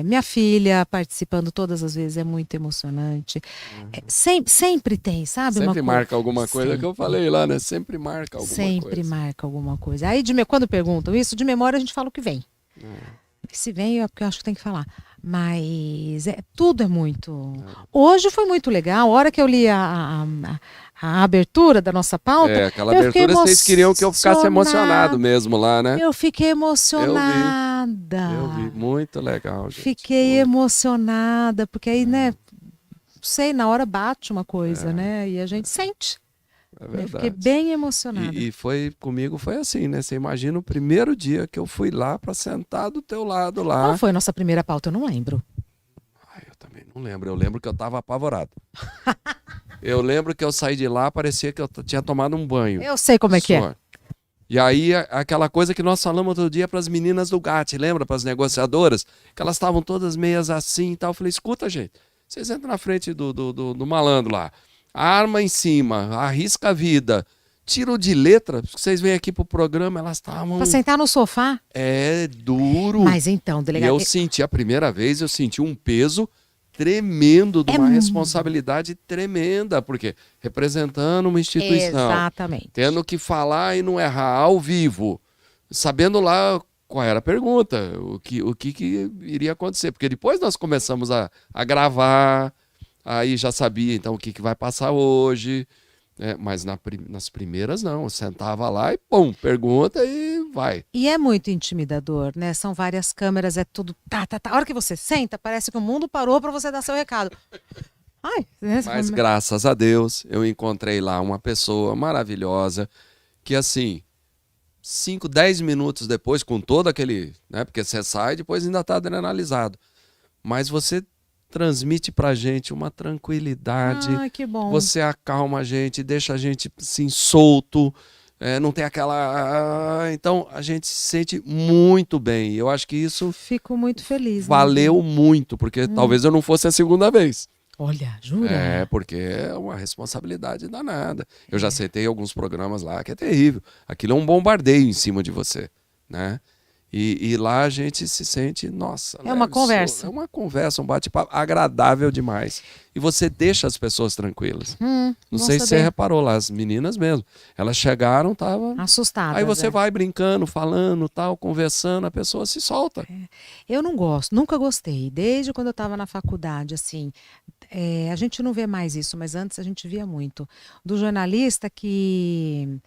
Minha filha participando todas as vezes é muito emocionante. Sempre tem, sabe? Sempre marca alguma coisa que eu Sempre, falei lá, né? Sempre marca alguma sempre coisa. marca alguma coisa. Aí, quando perguntam isso, de memória a gente fala o que vem. Se vem é porque eu acho que tem que falar. Mas tudo é muito. Hoje foi muito legal. A hora que eu li a abertura da nossa pauta, Aquela eu fiquei abertura vocês queriam que eu ficasse emocionado mesmo lá, né? Eu fiquei Eu vi. emocionada. Muito legal, gente. Fiquei Muito. emocionada, porque aí, né, não sei, na hora bate uma coisa, né? E a gente sente. É Eu fiquei verdade. bem emocionada. E comigo foi assim, né? Você imagina o primeiro dia que eu fui lá para sentar do teu lado lá. Qual foi a nossa primeira pauta? Eu não lembro. Eu também não lembro. Eu lembro que eu tava apavorado. Eu lembro que eu saí de lá, parecia que eu tinha tomado um banho. Eu sei como é que é. Só. E aí, aquela coisa que nós falamos outro dia para as meninas do GAT, lembra? Para as negociadoras, que elas estavam todas meias assim e tal. Eu falei, escuta, gente, vocês entram na frente do malandro lá, arma em cima, arrisca a vida, tiro de letra, porque vocês vêm aqui pro programa, elas estavam... Pra sentar no sofá? Duro. Mas então, E delegado... eu senti, a primeira vez, eu senti um peso tremendo, de uma responsabilidade tremenda, porque representando uma instituição, Exatamente. tendo que falar e não errar ao vivo, sabendo lá qual era a pergunta, o que iria acontecer, porque depois nós começamos a gravar, aí já sabia então o que vai passar hoje, mas nas primeiras não, eu sentava lá e pum, pergunta e vai. E é muito intimidador, né? São várias câmeras, é tudo tá. A hora que você senta, parece que o mundo parou para você dar seu recado. Ai, Mas graças a Deus eu encontrei lá uma pessoa maravilhosa que assim, 5, 10 minutos depois, com todo aquele, né? Porque você sai e depois ainda está adrenalizado. Mas você transmite pra gente uma tranquilidade. Ah, que bom. Você acalma a gente, deixa a gente assim solto. Não tem aquela. Então a gente se sente muito bem. Eu acho que isso Fico muito feliz. valeu muito, porque talvez eu não fosse a segunda vez. Olha, jura? Porque é uma responsabilidade danada. Eu já sentei alguns programas lá que é terrível. Aquilo é um bombardeio em cima de você, né? E lá a gente se sente, nossa... É uma conversa. É uma conversa, um bate-papo agradável demais. E você deixa as pessoas tranquilas. Não sei se você reparou lá, as meninas mesmo. Elas chegaram, estavam... assustadas. Aí você vai brincando, falando, tal, conversando, a pessoa se solta. Eu não gosto, nunca gostei. Desde quando eu estava na faculdade, assim... a gente não vê mais isso, mas antes a gente via muito. Do jornalista que...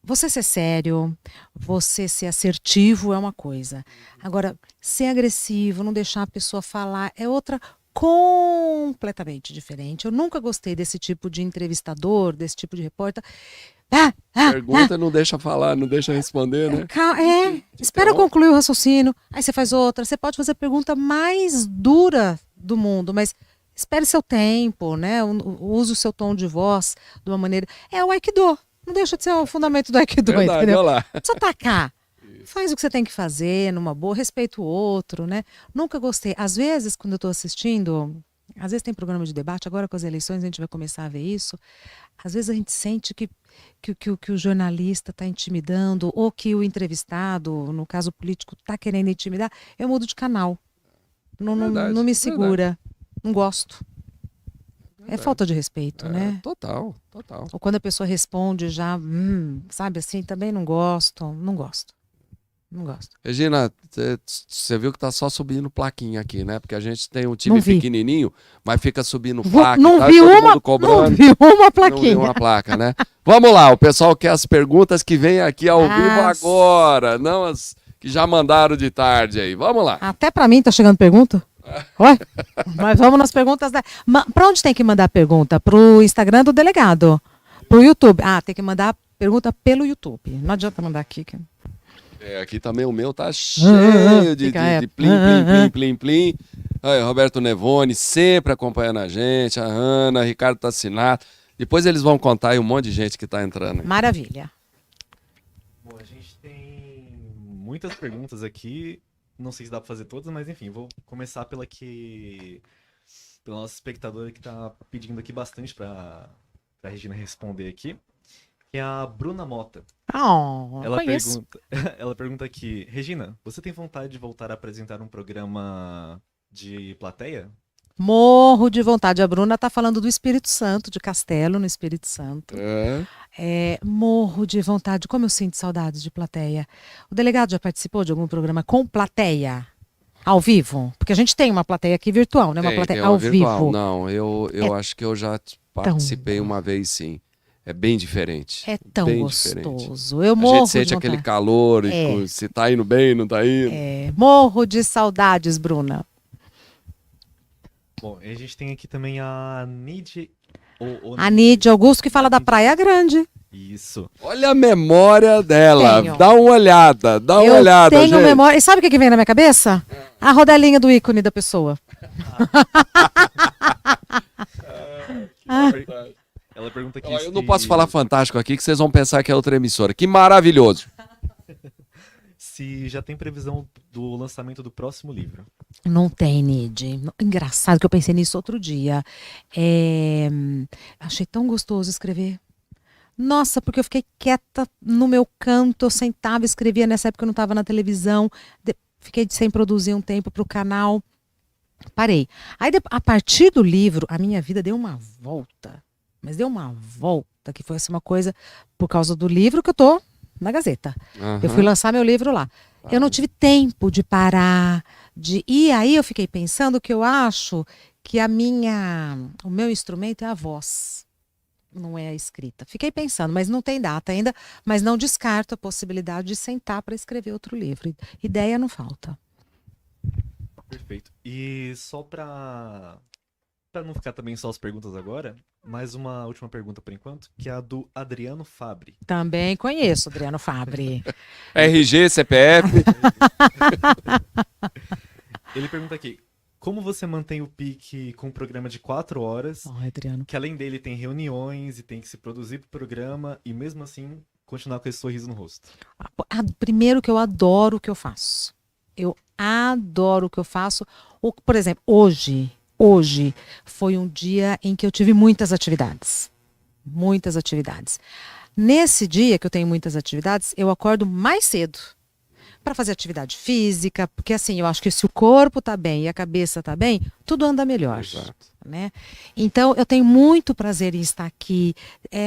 Você ser sério, você ser assertivo é uma coisa. Agora, ser agressivo, não deixar a pessoa falar é outra completamente diferente. Eu nunca gostei desse tipo de entrevistador, desse tipo de repórter. Pergunta, não deixa falar, não deixa responder, né? Espera concluir o raciocínio, aí você faz outra. Você pode fazer a pergunta mais dura do mundo, mas espere seu tempo, né? Use o seu tom de voz de uma maneira... É o Aikido. Não deixa de ser o fundamento do Aikido, Verdade, entendeu? olha lá. Só atacar. Faz o que você tem que fazer, numa boa, respeita o outro, né? Nunca gostei. Às vezes, quando eu estou assistindo, às vezes tem programa de debate, agora com as eleições a gente vai começar a ver isso. Às vezes a gente sente que o jornalista está intimidando, ou que o entrevistado, no caso político, está querendo intimidar. Eu mudo de canal. Não me segura. Não gosto. É falta de respeito, né? Total. Ou quando a pessoa responde já, sabe assim, também não gosto. Regina, você viu que tá só subindo plaquinha aqui, né? Porque a gente tem um time pequenininho, mas fica subindo placa, não tá? vi Todo uma, mundo cobrando. não vi uma plaquinha. Não vi uma placa, né? Vamos lá, o pessoal quer as perguntas que vêm aqui ao vivo agora, não as que já mandaram de tarde aí. Vamos lá. Até pra mim tá chegando pergunta. Oi? Mas vamos nas perguntas. Para onde tem que mandar pergunta? Pro Instagram do delegado? Pro YouTube? Tem que mandar pergunta pelo YouTube. Não adianta mandar aqui. Aqui também o meu tá cheio de plim. Aí, Roberto Nevone sempre acompanhando a gente. A Ana, Ricardo Tassinato. Depois eles vão contar aí um monte de gente que tá entrando. Maravilha. Bom, a gente tem muitas perguntas aqui. Não sei se dá para fazer todas, mas enfim, vou começar pela nossa espectadora que está pedindo aqui bastante para a Regina responder aqui, É a Bruna Mota. Ela conheço. Ela pergunta aqui, Regina, você tem vontade de voltar a apresentar um programa de plateia? Morro de vontade. A Bruna tá falando do Espírito Santo, de Castelo, no Espírito Santo. Morro de vontade. Como eu sinto saudades de plateia. O delegado já participou de algum programa com plateia? Ao vivo? Porque a gente tem uma plateia aqui virtual, né? Uma plateia tem ao virtual. vivo. Não, eu acho que eu já participei uma vez, sim. É bem diferente. É tão bem gostoso. Diferente. Eu morro A gente sente de aquele vontade. calor, e se tá indo bem, não tá indo. Morro de saudades, Bruna. Bom, a gente tem aqui também a Nid... A Nid Augusto, que fala da Praia Grande. Isso. Olha a memória dela. Tenho. Dá uma olhada, Eu tenho gente. memória. E sabe o que vem na minha cabeça? A rodelinha do ícone da pessoa. Ela pergunta aqui Eu não posso falar fantástico aqui, que vocês vão pensar que é outra emissora. Que maravilhoso. se já tem previsão do lançamento do próximo livro. Não tem, Nid. Engraçado que eu pensei nisso outro dia. Achei tão gostoso escrever. Nossa, porque eu fiquei quieta no meu canto, eu sentava e escrevia. Nessa época eu não estava na televisão. Fiquei sem produzir um tempo para o canal. Parei. Aí, a partir do livro, a minha vida deu uma volta. Mas deu uma volta, que foi assim, uma coisa por causa do livro que eu tô na Gazeta. Uhum. Eu fui lançar meu livro lá. Eu não tive tempo de parar. E aí eu fiquei pensando que eu acho que o meu instrumento é a voz. Não é a escrita. Fiquei pensando, mas não tem data ainda. Mas não descarto a possibilidade de sentar para escrever outro livro. Ideia não falta. Perfeito. E só para não ficar também só as perguntas agora, mais uma última pergunta por enquanto, que é a do Adriano Fabri. Também conheço Adriano Fabri. RG, CPF. Ele pergunta aqui, como você mantém o pique com um programa de 4 horas, Adriano, que além dele tem reuniões e tem que se produzir pro programa e mesmo assim continuar com esse sorriso no rosto? Primeiro que eu adoro o que eu faço. Eu adoro o que eu faço. Por exemplo, hoje foi um dia em que eu tive muitas atividades. Muitas atividades. Nesse dia que eu tenho muitas atividades, eu acordo mais cedo para fazer atividade física, porque assim, eu acho que se o corpo tá bem e a cabeça tá bem, tudo anda melhor. Exato. Né? Então, eu tenho muito prazer em estar aqui,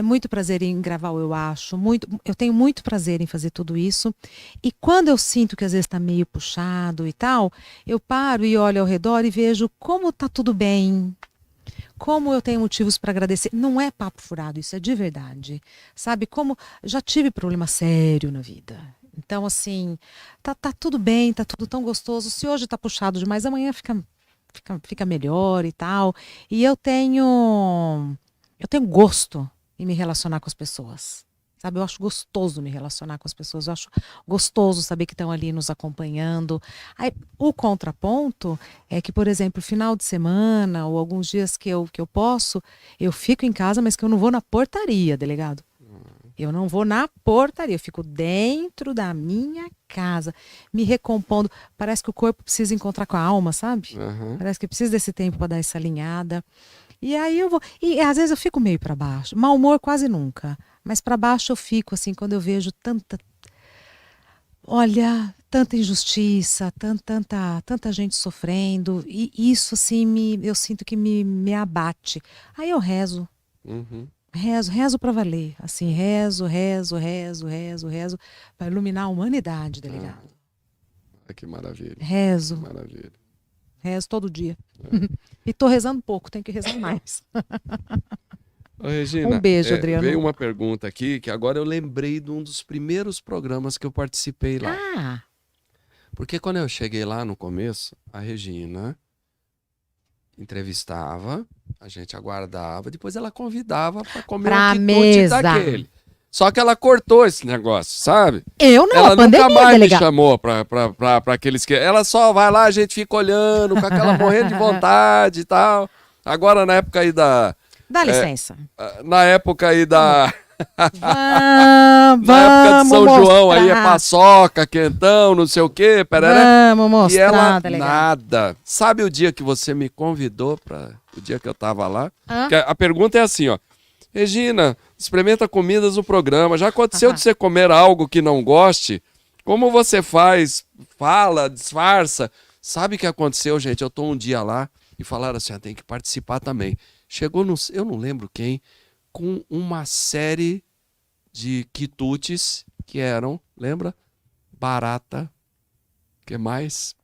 muito prazer em gravar o Eu Acho, eu tenho muito prazer em fazer tudo isso. E quando eu sinto que às vezes está meio puxado e tal, eu paro e olho ao redor e vejo como tá tudo bem, como eu tenho motivos para agradecer. Não é papo furado, isso é de verdade. Sabe, como já tive problema sério na vida. Então, assim, tá tudo bem, tá tudo tão gostoso. Se hoje tá puxado demais, amanhã fica melhor e tal. E eu tenho gosto em me relacionar com as pessoas. Sabe, eu acho gostoso me relacionar com as pessoas. Eu acho gostoso saber que estão ali nos acompanhando. Aí, o contraponto é que, por exemplo, final de semana ou alguns dias que eu posso, eu fico em casa, mas que eu não vou na portaria, delegado. Eu não vou na portaria, eu fico dentro da minha casa, me recompondo. Parece que o corpo precisa encontrar com a alma, sabe? Uhum. Parece que precisa desse tempo para dar essa alinhada. E aí eu vou. E às vezes eu fico meio para baixo. Mau humor quase nunca. Mas para baixo eu fico, assim, quando eu vejo tanta injustiça, tanta gente sofrendo. E isso, assim, eu sinto que me abate. Aí eu rezo. Uhum. Rezo para valer, assim, rezo para iluminar a humanidade, delegado. Que maravilha. Rezo. Que maravilha. Rezo todo dia. E tô rezando pouco, tenho que rezar mais. Ô, Regina, um beijo, Adriano. Veio uma pergunta aqui que agora eu lembrei de um dos primeiros programas que eu participei lá. Porque quando eu cheguei lá no começo, a Regina entrevistava, a gente aguardava, depois ela convidava para comer um quitute daquele. Só que ela cortou esse negócio, sabe? Eu não, ela nunca mais delegado. me chamou para aqueles que... Ela só vai lá, a gente fica olhando, com aquela morrendo de vontade e tal. Agora, na época aí da... Dá licença. Na época aí da... Vamos na época de São mostrar. João, aí é paçoca, quentão, não sei o quê, Vamos mostrar, e ela delegado. nada. Sabe o dia que você me convidou para o dia que eu tava lá? A pergunta é assim, ó. Regina, experimenta comidas do programa. Já aconteceu de você comer algo que não goste? Como você faz? Fala, disfarça. Sabe o que aconteceu, gente? Eu tô um dia lá e falaram assim, tem que participar também. Chegou, eu não lembro quem, com uma série de quitutes que eram, lembra? Barata, que mais?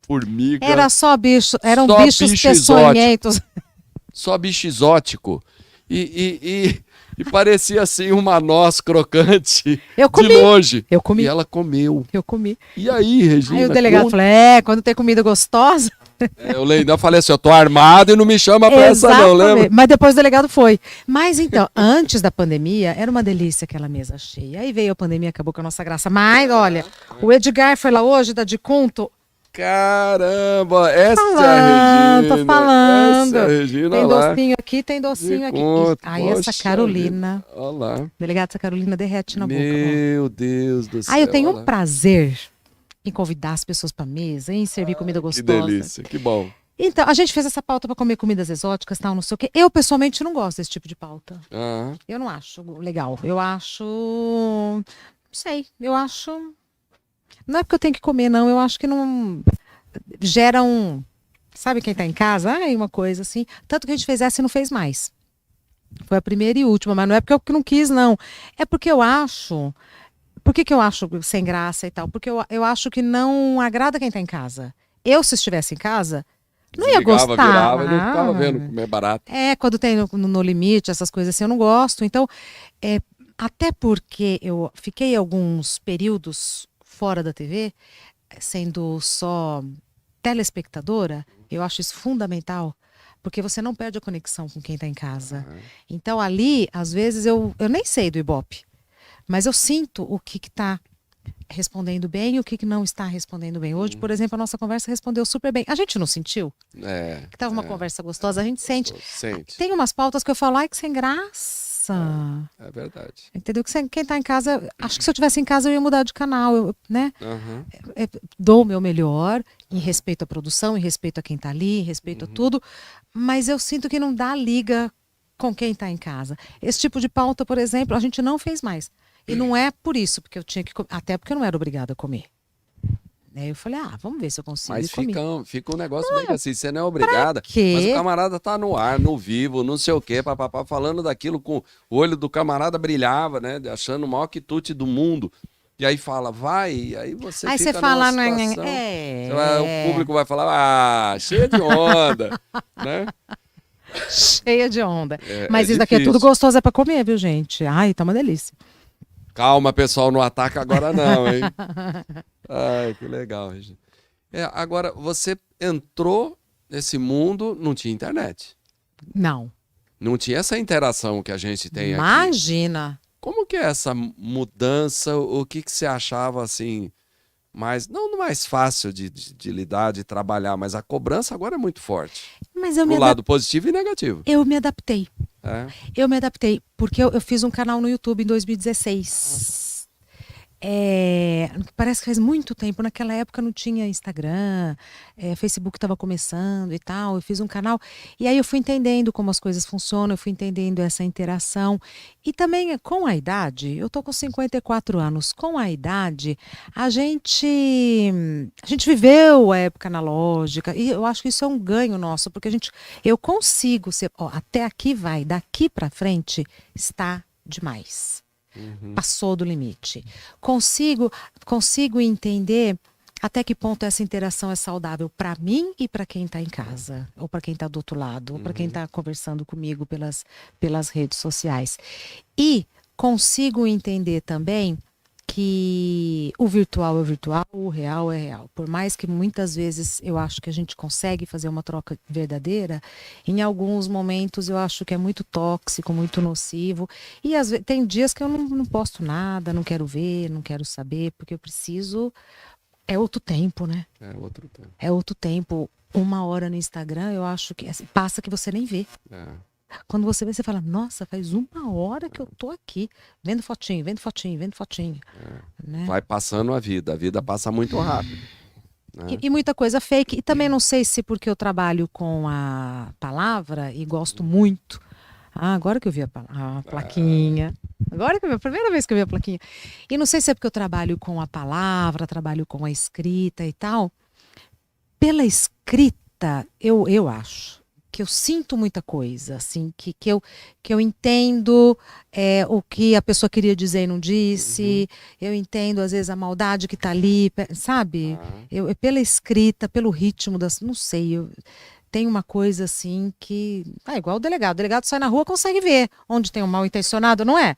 Formiga. Era só bicho, eram Só bichos bicho peçonhentos. Só bicho exótico. E parecia assim uma noz crocante Eu de comi. longe. Eu comi. E ela comeu. Eu comi. E aí, Regina? Aí o delegado falou, quando tem comida gostosa... Eu ainda falei assim, eu tô armado e não me chama pra essa não, lembra? Mas depois o delegado foi. Mas então, antes da pandemia, era uma delícia aquela mesa cheia. Aí veio a pandemia, acabou com a nossa graça. Mas, olha, o Edgar foi lá hoje, da de conto. Caramba, essa é a Regina. Tô falando. Essa é a Regina, Tem lá. docinho aqui, tem docinho aqui. Conto, Aí essa poxa Carolina. vida. Olha lá. Delegado, essa Carolina derrete na boca. Meu Deus do céu. Aí eu tenho olha um lá. prazer em convidar as pessoas pra mesa, em servir comida Que gostosa. delícia, que bom. Então, a gente fez essa pauta pra comer comidas exóticas, tal, não sei o quê. Eu, pessoalmente, não gosto desse tipo de pauta. Aham. Eu não acho legal. Eu acho. Não sei. Eu acho. Não é porque eu tenho que comer, não. Eu acho que não. Gera um. Sabe quem tá em casa? Ai, uma coisa assim. Tanto que a gente fez essa e não fez mais. Foi a primeira e última, mas não é porque eu não quis, não. É porque eu acho. Por que eu acho sem graça e tal? Porque eu acho que não agrada quem tá em casa. Eu, se estivesse em casa, não ia Desligava, gostar. virava e não ficava vendo comer barato. Quando tem no limite, essas coisas assim, eu não gosto. Então, até porque eu fiquei alguns períodos fora da TV, sendo só telespectadora, eu acho isso fundamental, porque você não perde a conexão com quem está em casa. Então, ali, às vezes, eu nem sei do Ibope, mas eu sinto o que está respondendo bem e o que não está respondendo bem. Hoje, por exemplo, a nossa conversa respondeu super bem. A gente não sentiu? Que estava uma conversa gostosa, a gente sente. Sente. Tem umas pautas que eu falo, ai, que sem graça. É verdade. Entendeu? Quem está em casa, acho que se eu estivesse em casa eu ia mudar de canal, né? Aham. Dou o meu melhor em respeito à produção, em respeito a quem está ali, em respeito a tudo, mas eu sinto que não dá liga com quem está em casa. Esse tipo de pauta, por exemplo, a gente não fez mais. E não é por isso, porque eu tinha que comer, até porque eu não era obrigada a comer. Aí eu falei, vamos ver se eu consigo. Mas e comi. fica um negócio meio assim, você não é obrigada, quê? mas o camarada tá no ar, no vivo, não sei o quê, papapá, falando daquilo com o olho do camarada brilhava, né, achando o maior quitute do mundo. E aí fala, vai, e aí você Aí fica você fala, numa situação, o público vai falar, cheia de onda, né? Cheia de onda. É, Mas é isso daqui é difícil. tudo gostoso, é pra comer, viu, gente? Ai, tá uma delícia. Calma, pessoal, não ataca agora não, hein? Ai, que legal, Regina. Agora, você entrou nesse mundo, não tinha internet. Não. Não tinha essa interação que a gente tem aqui. Imagina. Como que é essa mudança? O que você achava assim, não mais fácil de lidar, de trabalhar, mas a cobrança agora é muito forte. Mas eu Do lado positivo e negativo. eu me adaptei. É. Eu me adaptei, porque eu fiz um canal no YouTube em 2016. Parece que faz muito tempo. Naquela época não tinha Instagram, Facebook estava começando e tal. Eu fiz um canal e aí eu fui entendendo como as coisas funcionam, eu fui entendendo essa interação. E também com a idade, eu tô com 54 anos, com a idade, a gente viveu a época analógica e eu acho que isso é um ganho nosso, porque eu consigo ser, até aqui vai, daqui para frente está demais. Passou do limite. Consigo entender até que ponto essa interação é saudável para mim e para quem está em casa, ou para quem está do outro lado, ou para quem está conversando comigo pelas redes sociais. E consigo entender também que o virtual é virtual, o real é real. Por mais que muitas vezes eu acho que a gente consegue fazer uma troca verdadeira, em alguns momentos eu acho que é muito tóxico, muito nocivo. E às vezes, tem dias que eu não posto nada, não quero ver, não quero saber, porque eu preciso... É outro tempo, né? É outro tempo. É outro tempo. 1 hora no Instagram, eu acho que passa que você nem vê. Quando você vê, você fala, nossa, faz 1 hora que eu tô aqui, vendo fotinho, vendo fotinho, vendo fotinho. Né? Vai passando a vida passa muito rápido. Né? E muita coisa fake. E também não sei se porque eu trabalho com a palavra e gosto muito, Ah, agora que eu vi a plaquinha. Agora que eu vi, a primeira vez que eu vi a plaquinha. E não sei se é porque eu trabalho com a palavra, trabalho com a escrita e tal. Pela escrita, eu acho que eu sinto muita coisa, assim, que eu entendo o que a pessoa queria dizer e não disse, eu entendo, às vezes, a maldade que está ali, sabe? Ah, Pela escrita, pelo ritmo das. Não sei, tem uma coisa assim que. Ah, igual o delegado sai na rua, consegue ver onde tem um mal intencionado, não é?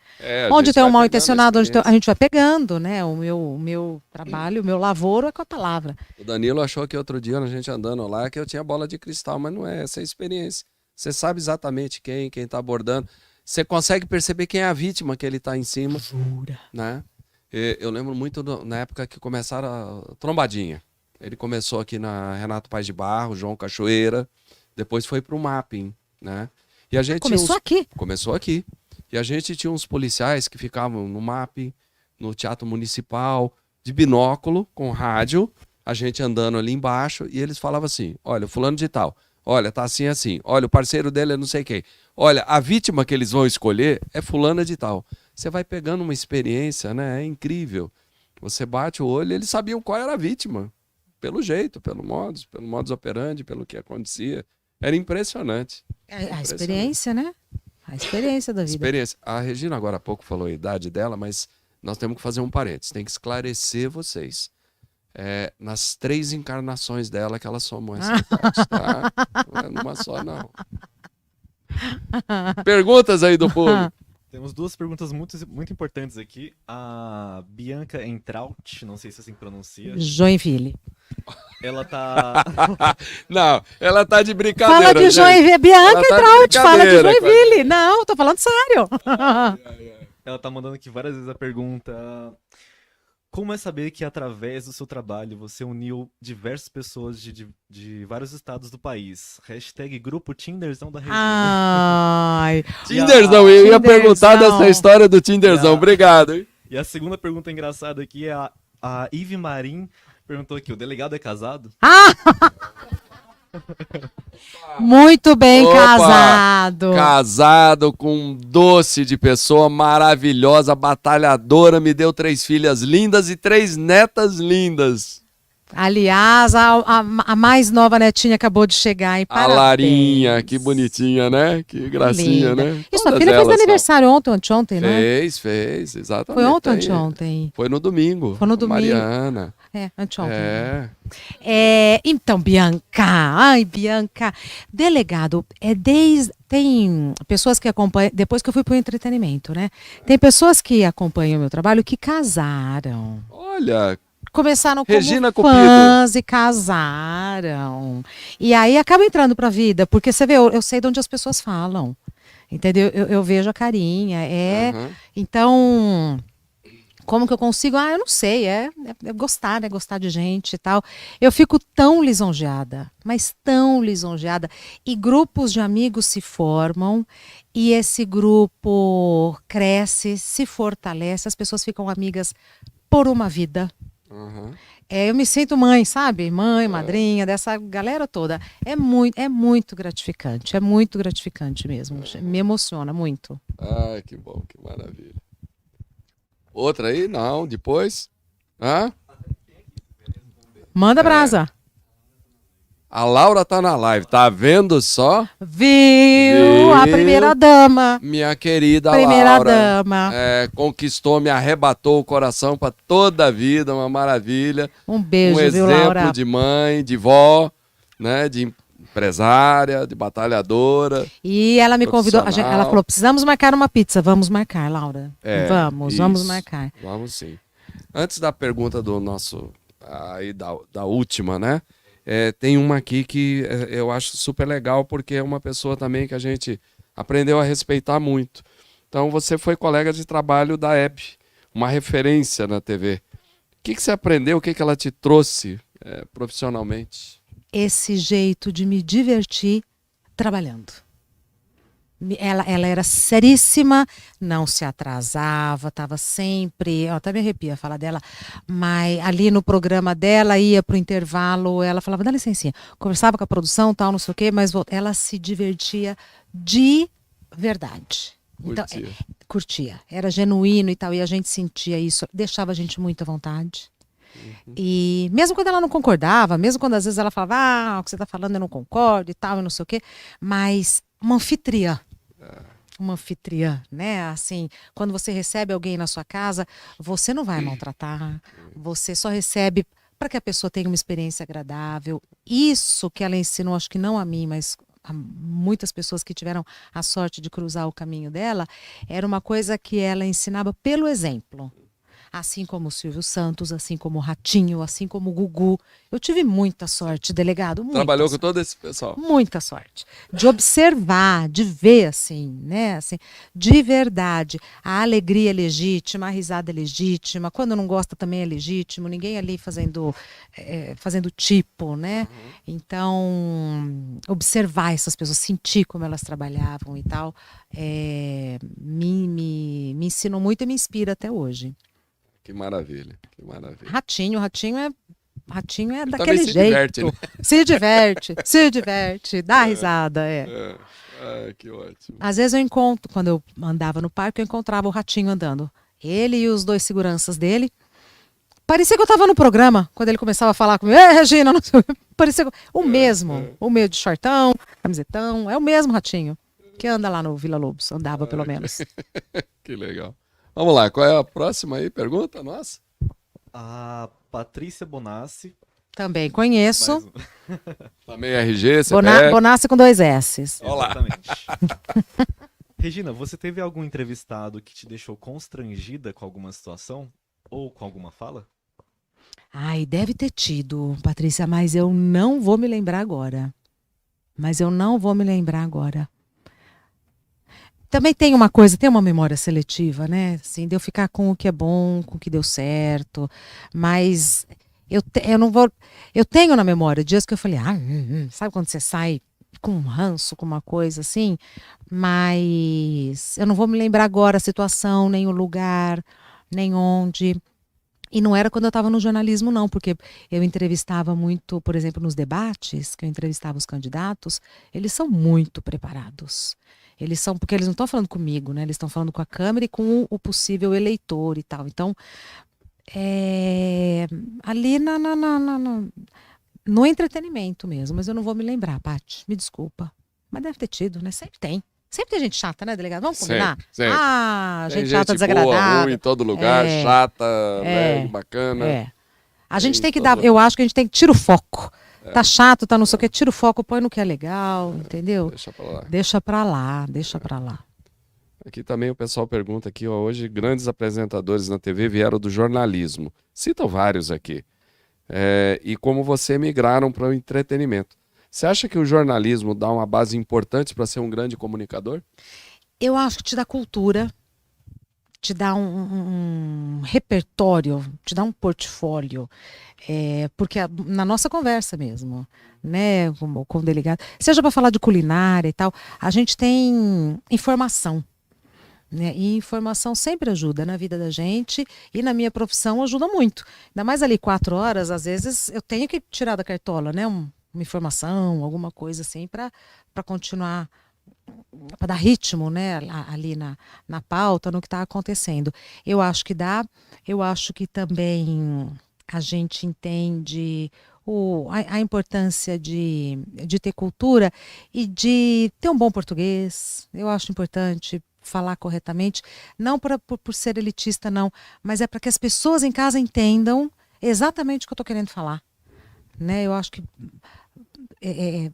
a Onde gente tem um vai mal pegando a intencionado, onde a experiência. gente vai pegando, né? O meu trabalho, o meu lavoro é com a palavra. O Danilo achou que outro dia, a gente andando lá, que eu tinha bola de cristal, mas não é, essa é a experiência. Você sabe exatamente quem tá abordando. Você consegue perceber quem é a vítima que ele tá em cima, Jura. né? Eu lembro muito na época que começaram a trombadinha. Ele começou aqui na Renato Paz de Barro, João Cachoeira, depois foi pro Mapping, né? E a gente tinha Começou aqui. Começou aqui. E a gente tinha uns policiais que ficavam no Mapping, no Teatro Municipal, de binóculo, com rádio, a gente andando ali embaixo, e eles falavam assim: olha, fulano de tal, olha, tá assim, assim, olha, o parceiro dele é não sei quem, olha, a vítima que eles vão escolher é fulana de tal. Você vai pegando uma experiência, né? É incrível. Você bate o olho, eles sabiam qual era a vítima. Pelo jeito, pelo modus operandi, pelo que acontecia. Era impressionante. A Impressionante. experiência, né? A experiência da vida. Experiência. A Regina agora há pouco falou a idade dela, mas nós temos que fazer um parênteses. Tem que esclarecer vocês. Nas 3 encarnações dela que ela somou essa idade, tá? Não é numa só, não. Perguntas aí do público. Temos 2 perguntas muito, muito importantes aqui. A Bianca Entraut, não sei se assim pronuncia, Joinville. ela tá... Não, ela tá de brincadeira. Fala de gente. Joinville. Bianca Ela tá de Traut, fala de brincadeira, Joinville. Não, tô falando sério. Ela tá mandando aqui várias vezes a pergunta: como é saber que através do seu trabalho você uniu diversas pessoas de vários estados do país? Hashtag grupo Tinderzão da região. Ai. Tinderzão, eu ia Tinderzão. perguntar dessa história do Tinderzão. Yeah. Obrigado, hein? E a segunda pergunta engraçada aqui é a Ive Marim perguntou aqui: o delegado é casado? Muito bem Opa! casado. Casado com um doce de pessoa maravilhosa, batalhadora, me deu 3 filhas lindas e 3 netas lindas. Aliás, a mais nova netinha acabou de chegar, hein? A Parabéns. Larinha, que bonitinha, né? Que gracinha, Linda. né? Isso, a Todas filha fez elas são. aniversário ontem, anteontem, né? Fez, exatamente. Foi ontem ou Aí. anteontem? Foi no domingo. Foi no domingo. Mariana. Anteontem. Então, Bianca. Ai, Bianca. Delegado, tem pessoas que acompanham, depois que eu fui para o entretenimento, né? Tem pessoas que acompanham o meu trabalho que casaram. olha, Começaram como Regina Cupido. fãs e casaram. E aí acaba entrando pra vida, porque você vê, eu sei de onde as pessoas falam. Entendeu? Eu vejo a carinha. Aham. Então, como que eu consigo? Eu não sei. É gostar, né? Gostar de gente e tal. Eu fico tão lisonjeada, mas tão lisonjeada. E grupos de amigos se formam, e esse grupo cresce, se fortalece, as pessoas ficam amigas por uma vida. Aham. Eu me sinto mãe, sabe? Mãe, madrinha, dessa galera toda. É muito gratificante mesmo. Me emociona muito. Ai, que bom, que maravilha. Outra aí? Não, depois? Hã? Manda brasa. A Laura tá na live, tá vendo só? Viu? A Viu? primeira dama. Minha querida Primeira Laura. dama. Conquistou, me arrebatou o coração pra toda a vida, uma maravilha. Um beijo, Um viu, exemplo Laura? de mãe, de vó, né? De empresária, de batalhadora. E ela me convidou. Profissional. Ela falou: precisamos marcar uma pizza. Vamos marcar, Laura. Vamos Isso. marcar. Vamos sim. Antes da pergunta do nosso, aí da última, né? Tem uma aqui que eu acho super legal, porque é uma pessoa também que a gente aprendeu a respeitar muito. Então, você foi colega de trabalho da Hebe, uma referência na TV. O que você aprendeu? O que ela te trouxe profissionalmente? Esse jeito de me divertir trabalhando. Ela era seríssima, não se atrasava, estava sempre. Eu até me arrepia falar dela, mas ali no programa dela, ia para o intervalo, ela falava: dá licencinha, conversava com a produção, tal, não sei o quê, mas ela se divertia verdade. Então, Curtia. curtia. Era genuíno e tal, e a gente sentia isso, deixava a gente muito à vontade. E mesmo quando ela não concordava, mesmo quando às vezes ela falava, o que você está falando eu não concordo e tal, e não sei o quê, mas uma anfitriã, né? Assim, quando você recebe alguém na sua casa, você não vai maltratar, você só recebe para que a pessoa tenha uma experiência agradável. Isso que ela ensinou, acho que não a mim, mas a muitas pessoas que tiveram a sorte de cruzar o caminho dela, era uma coisa que ela ensinava pelo exemplo. Assim como o Silvio Santos, assim como o Ratinho, assim como o Gugu. Eu tive muita sorte, delegado, muita Trabalhou com sorte. todo esse pessoal. Muita sorte. De observar, de ver, assim, né? Assim, de verdade. A alegria é legítima, a risada é legítima. Quando não gosta também é legítimo. Ninguém ali fazendo tipo, né? Então, observar essas pessoas, sentir como elas trabalhavam e tal, me ensinou muito e me inspira até hoje. Que maravilha, que maravilha. Ratinho é Ele daquele também se jeito. diverte, né? Se diverte, dá risada, Que ótimo. Às vezes eu encontro, quando eu andava no parque, eu encontrava o Ratinho andando. Ele e os 2 seguranças dele. Parecia que eu estava no programa, quando ele começava a falar comigo. Regina, não sei o quê. Parecia o mesmo de shortão, camisetão. É o mesmo Ratinho que anda lá no Vila Lobos. Andava, pelo menos. Que legal. Vamos lá, qual é a próxima aí? Pergunta nossa? A Patrícia Bonassi. Também conheço. mais um- Também RG, CPF. Bonassi com 2 S. Olá. Exatamente. Regina, você teve algum entrevistado que te deixou constrangida com alguma situação? Ou com alguma fala? Ai, deve ter tido, Patrícia, mas eu não vou me lembrar agora. Também tem uma coisa, tem uma memória seletiva, né? Assim, de eu ficar com o que é bom, com o que deu certo. Mas eu não vou. Eu tenho na memória dias que eu falei, sabe quando você sai com um ranço, com uma coisa assim? Mas eu não vou me lembrar agora a situação, nem o lugar, nem onde. E não era quando eu estava no jornalismo, não, porque eu entrevistava muito, por exemplo, nos debates, que eu entrevistava os candidatos, eles são muito preparados. Porque eles não estão falando comigo, né? Eles estão falando com a Câmara e com o possível eleitor e tal. Então, ali no entretenimento mesmo, mas eu não vou me lembrar, Paty, me desculpa. Mas deve ter tido, né? Sempre tem. Sempre tem gente chata, né, delegado? Vamos combinar? Sempre. Tem Tem gente chata, boa, desagradável. ruim em todo lugar, chata, é, velho, bacana. A gente tem que todo dar, eu acho que a gente tem que tirar o foco. Tá chato, tá não sei o que, tira o foco, põe no que é legal, entendeu? Deixa pra lá. Deixa pra lá. Aqui também o pessoal pergunta aqui, ó, hoje grandes apresentadores na TV vieram do jornalismo. Citam vários aqui. E como você migraram para o entretenimento. Você acha que o jornalismo dá uma base importante para ser um grande comunicador? Eu acho que te dá cultura, te dá um repertório, te dá um portfólio, porque na nossa conversa mesmo, né, com o delegado, seja para falar de culinária e tal, a gente tem informação, né, e informação sempre ajuda na vida da gente e na minha profissão ajuda muito. Ainda mais ali 4 horas, às vezes eu tenho que tirar da cartola, né, uma informação, alguma coisa assim, para continuar, para dar ritmo, né, ali na pauta, no que está acontecendo. Eu acho que dá, eu acho que também a gente entende a importância de ter cultura e de ter um bom português. Eu acho importante falar corretamente, não por ser elitista, não, mas é para que as pessoas em casa entendam exatamente o que eu estou querendo falar. Né? Eu acho que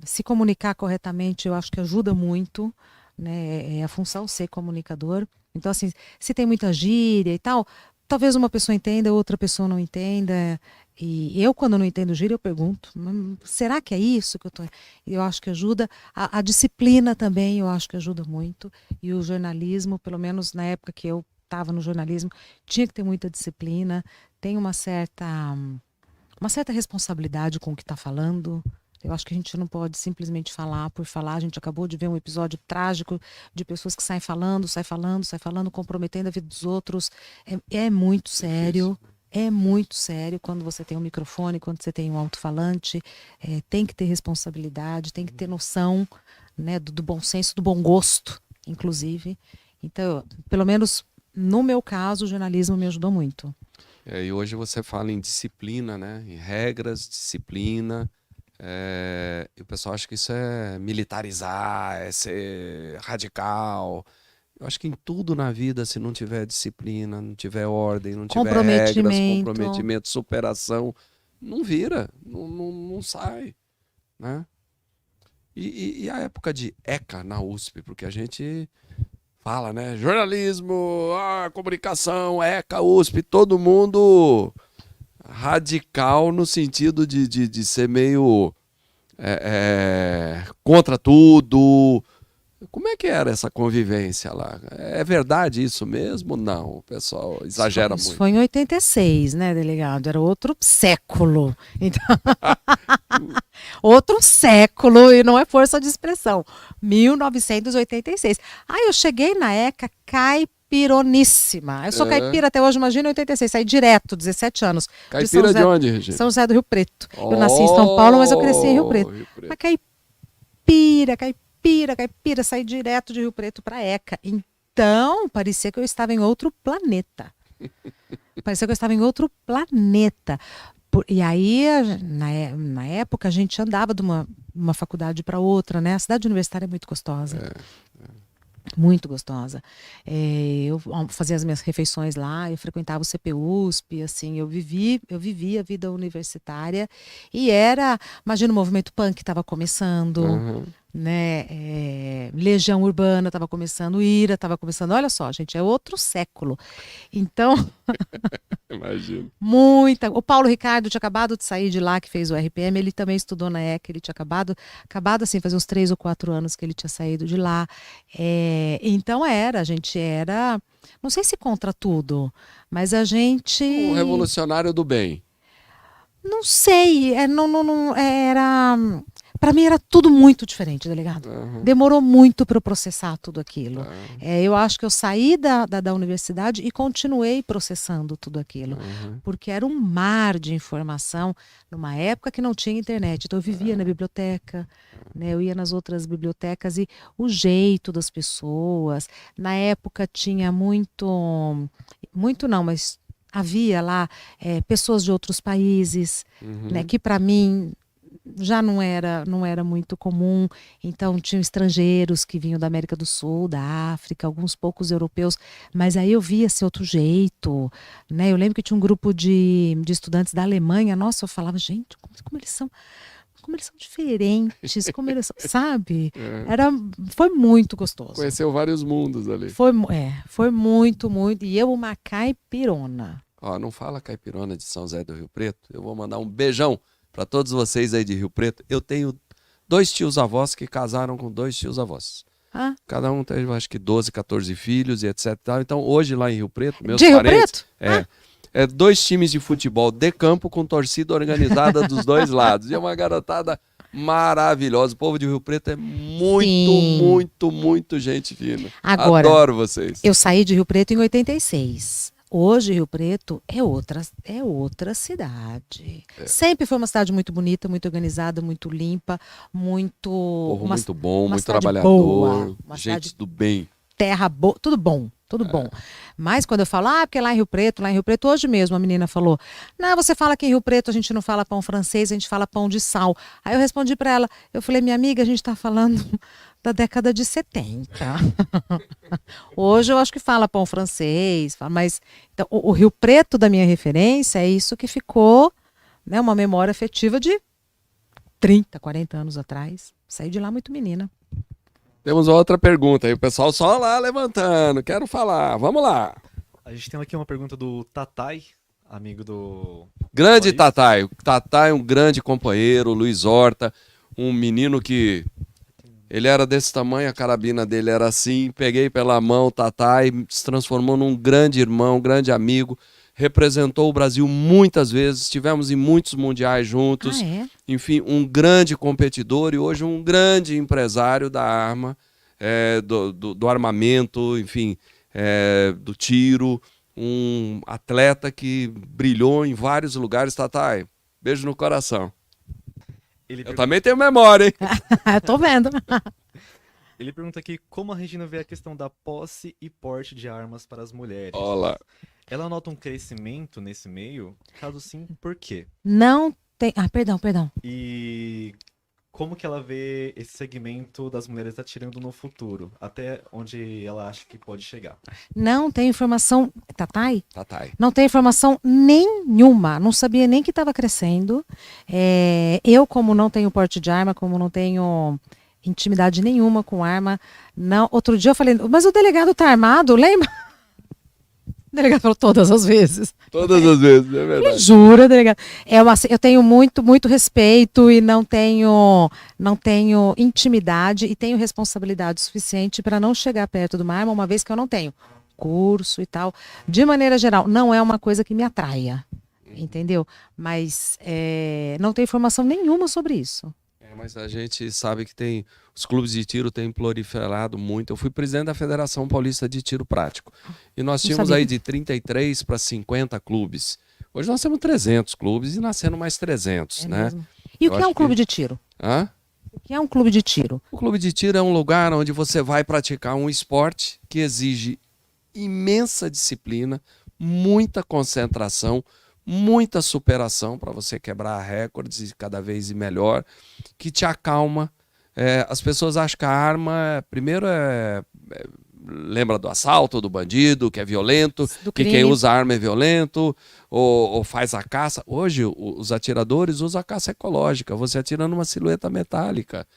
se comunicar corretamente, eu acho que ajuda muito, né? É a função ser comunicador. Então, assim, se tem muita gíria e tal, talvez uma pessoa entenda, outra pessoa não entenda. E eu, quando não entendo gíria, eu pergunto, será que é isso que eu tô... Eu acho que ajuda. A disciplina também, eu acho que ajuda muito. E o jornalismo, pelo menos na época que eu estava no jornalismo, tinha que ter muita disciplina, tem uma certa responsabilidade com o que está falando. Eu acho que a gente não pode simplesmente falar por falar. A gente acabou de ver um episódio trágico de pessoas que saem falando, comprometendo a vida dos outros. É muito sério. É muito sério quando você tem um microfone, quando você tem um alto-falante. Tem que ter responsabilidade, tem que ter noção, né, do bom senso, do bom gosto inclusive. Então, pelo menos no meu caso, o jornalismo me ajudou muito. E hoje você fala em disciplina, né? Em regras, disciplina. E o pessoal acha que isso é militarizar, é ser radical. Eu acho que em tudo na vida, se não tiver disciplina, não tiver ordem, não tiver regras, comprometimento, superação, não vira, não sai, né? E a época de ECA na USP, porque a gente fala, né? Jornalismo, comunicação, ECA, USP, todo mundo radical no sentido de ser meio contra tudo. Como é que era essa convivência lá? É verdade isso mesmo? Não, o pessoal exagera muito. Isso foi em 86, né, delegado? Era outro século. Então... outro século, e não é força de expressão. 1986. Aí eu cheguei na ECA caipironíssima. Eu sou caipira até hoje, imagina, 86. Saí direto, 17 anos. Caipira de onde, Regina? São José do Rio Preto. Eu nasci em São Paulo, mas eu cresci em Rio Preto. Mas caipira, saí direto de Rio Preto para ECA. Então, parecia que eu estava em outro planeta. E aí, na época, a gente andava de uma faculdade para outra, né? A cidade universitária é muito gostosa. Muito gostosa. Eu fazia as minhas refeições lá, eu frequentava o CPUSP, assim, eu vivia a vida universitária e imagina, o movimento punk estava começando, né? Legião Urbana estava começando, IRA estava começando, olha só, gente, é outro século. Então, imagino. O Paulo Ricardo tinha acabado de sair de lá, que fez o RPM, ele também estudou na ECA, ele tinha acabado assim, fazia uns 3 ou 4 anos que ele tinha saído de lá. Então a gente era, não sei se contra tudo, mas a gente... Um revolucionário do bem. Não sei, não era... Para mim era tudo muito diferente, delegado. Demorou muito para eu processar tudo aquilo. Eu acho que eu saí da universidade e continuei processando tudo aquilo. Porque era um mar de informação numa época que não tinha internet. Então eu vivia na biblioteca, né? Eu ia nas outras bibliotecas e o jeito das pessoas. Na época tinha muito não, mas havia lá pessoas de outros países, né? Que para mim... já não era muito comum, então tinham estrangeiros que vinham da América do Sul, da África, alguns poucos europeus, mas aí eu via esse outro jeito, né? Eu lembro que tinha um grupo de estudantes da Alemanha, nossa, eu falava, gente, como eles são diferentes, como eles são, sabe? Foi muito gostoso. Conheceu vários mundos ali. Foi muito, e eu uma caipirona. Não fala caipirona de São José do Rio Preto, eu vou mandar um beijão para todos vocês aí de Rio Preto. Eu tenho 2 tios-avós que casaram com 2 tios-avós. Cada um teve, acho que 12, 14 filhos e etc. Então, hoje lá em Rio Preto, meus parentes... Rio Preto? 2 times de futebol de campo com torcida organizada dos 2 lados. E é uma garotada maravilhosa. O povo de Rio Preto é muito gente fina. Agora, adoro vocês. Eu saí de Rio Preto em 86. Hoje, Rio Preto é outra cidade. Sempre foi uma cidade muito bonita, muito organizada, muito limpa, povo muito bom, muito trabalhador, gente do bem. Terra boa, tudo bom. Mas quando eu falo, porque lá em Rio Preto, hoje mesmo a menina falou, não, você fala que em Rio Preto a gente não fala pão francês, a gente fala pão de sal. Aí eu respondi para ela, eu falei, minha amiga, a gente está falando da década de 70. Hoje eu acho que fala pão francês, mas então, o Rio Preto da minha referência é isso que ficou, né, uma memória afetiva de 30, 40 anos atrás. Saí de lá muito menina. Temos outra pergunta aí, o pessoal só lá levantando, quero falar, vamos lá. A gente tem aqui uma pergunta do Tatai, amigo do... Grande Tatai, o Tatai é um grande companheiro, o Luiz Horta, um menino que... Ele era desse tamanho, a carabina dele era assim, peguei pela mão o Tatai, se transformou num grande irmão, um grande amigo, representou o Brasil muitas vezes, estivemos em muitos mundiais juntos, enfim, um grande competidor e hoje um grande empresário da arma, do armamento, enfim, do tiro, um atleta que brilhou em vários lugares. Tatai, beijo no coração. Eu também tenho memória, hein? Tô vendo. Ele pergunta aqui como a Regina vê a questão da posse e porte de armas para as mulheres. Olá. Ela nota um crescimento nesse meio? Caso sim, por quê? Não tem. Ah, perdão. E como que ela vê esse segmento das mulheres atirando no futuro? Até onde ela acha que pode chegar? Não tem informação. Tatai? Tatai. Não tem informação nenhuma. Não sabia nem que estava crescendo. Eu, como não tenho porte de arma, como não tenho intimidade nenhuma com arma, não. Outro dia eu falei, mas o delegado tá armado, lembra? O delegado falou todas as vezes. Todas as vezes, é Ele verdade. jura, delegado. Eu tenho muito respeito e não tenho intimidade e tenho responsabilidade suficiente para não chegar perto de uma arma, uma vez que eu não tenho curso e tal. De maneira geral, não é uma coisa que me atraia, entendeu? Mas não tem informação nenhuma sobre isso. Mas a gente sabe que tem os clubes de tiro têm proliferado muito. Eu fui presidente da Federação Paulista de Tiro Prático. E nós tínhamos sabia. aí de 33 para 50 clubes. Hoje nós temos 300 clubes e nascendo mais 300, né? Mesmo. E o Eu que é acho um clube que- de tiro? Hã? O que é um clube de tiro? O clube de tiro é um lugar onde você vai praticar um esporte que exige imensa disciplina, muita concentração, muita superação para você quebrar recordes e cada vez ir melhor, que te acalma. As pessoas acham que a arma, primeiro, lembra do assalto, do bandido, que é violento, Do que crime. quem usa arma é violento, ou faz a caça. Hoje, os atiradores usam a caça ecológica, você atira numa silhueta metálica.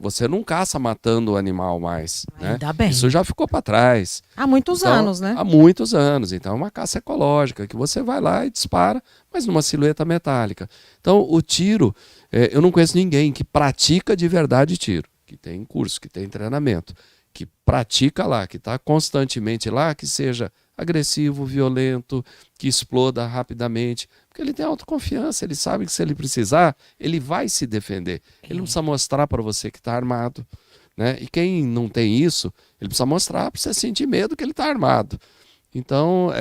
Você não caça matando o animal mais. Né? Ainda bem. Isso já ficou para trás. Há muitos Então, anos, né? Há muitos anos. Então é uma caça ecológica, que você vai lá e dispara, mas numa silhueta metálica. Então o tiro, eu não conheço ninguém que pratica de verdade tiro, que tem curso, que tem treinamento, que pratica lá, que está constantemente lá, que seja agressivo, violento, que exploda rapidamente, porque ele tem autoconfiança, ele sabe que se ele precisar, ele vai se defender. Ele não precisa mostrar para você que está armado. Né? E quem não tem isso, ele precisa mostrar para você sentir medo que ele está armado. Então,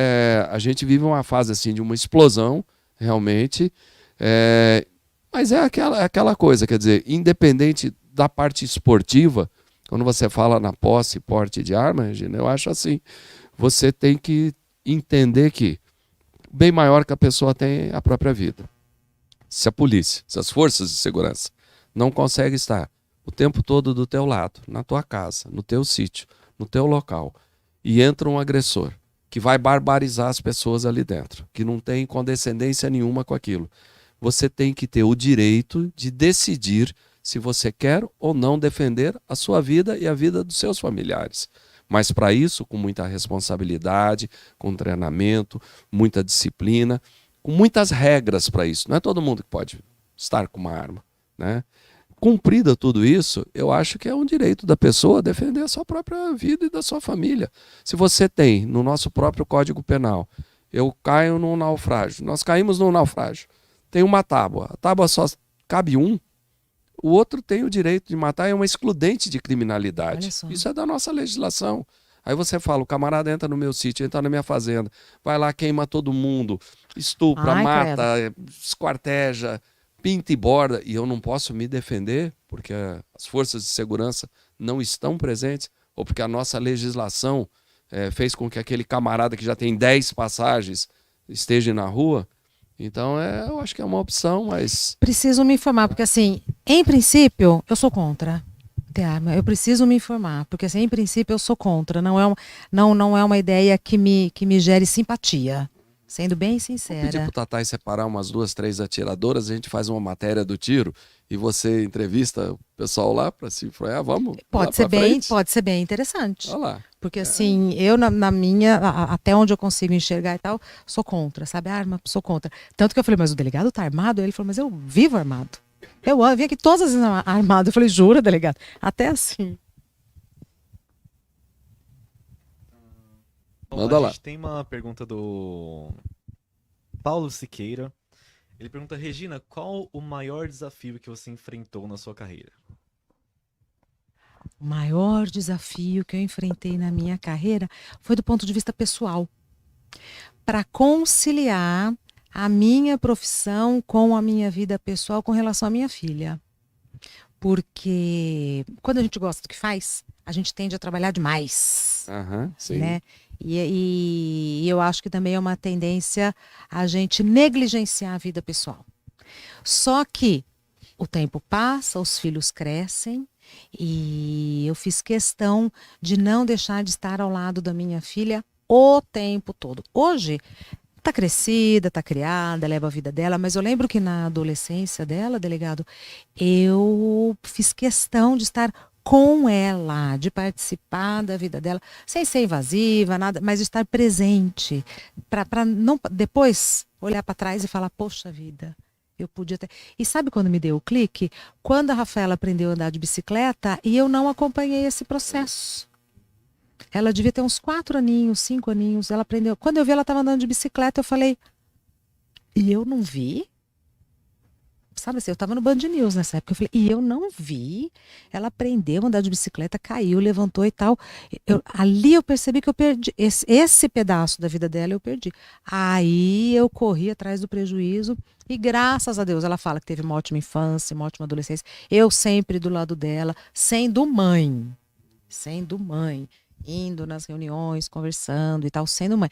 a gente vive uma fase assim de uma explosão, realmente, mas é aquela coisa, quer dizer, independente da parte esportiva, quando você fala na posse e porte de arma, Regina, eu acho assim, você tem que entender que bem maior que a pessoa tem a própria vida. Se a polícia, se as forças de segurança não conseguem estar o tempo todo do teu lado, na tua casa, no teu sítio, no teu local, e entra um agressor que vai barbarizar as pessoas ali dentro, que não tem condescendência nenhuma com aquilo, você tem que ter o direito de decidir se você quer ou não defender a sua vida e a vida dos seus familiares. Mas para isso, com muita responsabilidade, com treinamento, muita disciplina, com muitas regras para isso. Não é todo mundo que pode estar com uma arma, né? Cumprida tudo isso, eu acho que é um direito da pessoa defender a sua própria vida e da sua família. Se você tem, no nosso próprio Código Penal, eu caio num naufrágio, nós caímos num naufrágio, tem uma tábua, a tábua só cabe um, o outro tem o direito de matar, é uma excludente de criminalidade. Isso é da nossa legislação. Aí você fala, o camarada entra no meu sítio, entra na minha fazenda, vai lá, queima todo mundo, estupra, mata, esquarteja, pinta e borda, e eu não posso me defender porque as forças de segurança não estão presentes, ou porque a nossa legislação fez com que aquele camarada que já tem 10 passagens esteja na rua. Então, eu acho que é uma opção, mas... Preciso me informar, porque assim, em princípio, eu sou contra ter arma. Eu preciso me informar, porque assim, em princípio eu sou contra. Não é uma ideia que me gere simpatia. Sendo bem sincera. Vou pedir pro Tatai separar umas 2, 3 atiradoras, a gente faz uma matéria do tiro e você entrevista o pessoal lá para se influenciar, vamos? Pode ser bem interessante. Olha lá. Porque assim, eu na minha, até onde eu consigo enxergar e tal, sou contra, sabe? Arma, sou contra. Tanto que eu falei, mas o delegado tá armado? Ele falou, mas eu vivo armado. Eu vim aqui todas as vezes armado. Eu falei, jura, delegado? Até assim. Manda lá. A gente tem uma pergunta do Paulo Siqueira. Ele pergunta, Regina, qual o maior desafio que você enfrentou na sua carreira? O maior desafio que eu enfrentei na minha carreira foi do ponto de vista pessoal. Para conciliar a minha profissão com a minha vida pessoal com relação à minha filha. Porque quando a gente gosta do que faz, a gente tende a trabalhar demais, Aham, sim. né? E eu acho que também é uma tendência a gente negligenciar a vida pessoal. Só que o tempo passa, os filhos crescem e eu fiz questão de não deixar de estar ao lado da minha filha o tempo todo. Hoje, tá crescida, tá criada, leva a vida dela, mas eu lembro que na adolescência dela, delegado, eu fiz questão de estar com ela, de participar da vida dela, sem ser invasiva, nada, mas de estar presente, para não depois olhar para trás e falar, poxa vida, eu podia ter. E sabe quando me deu o clique? Quando a Rafaela aprendeu a andar de bicicleta e eu não acompanhei esse processo. Ela devia ter uns 4 aninhos, 5 aninhos. Ela aprendeu. Quando eu vi ela estava andando de bicicleta, eu falei, e eu não vi? Sabe assim, eu estava no Band News nessa época. Eu falei, e eu não vi. Ela aprendeu a andar de bicicleta, caiu, levantou e tal. Ali eu percebi que eu perdi. Esse pedaço da vida dela eu perdi. Aí eu corri atrás do prejuízo. E graças a Deus, ela fala que teve uma ótima infância, uma ótima adolescência. Eu sempre do lado dela, sendo mãe. Sendo mãe. Indo nas reuniões, conversando e tal, sendo mãe.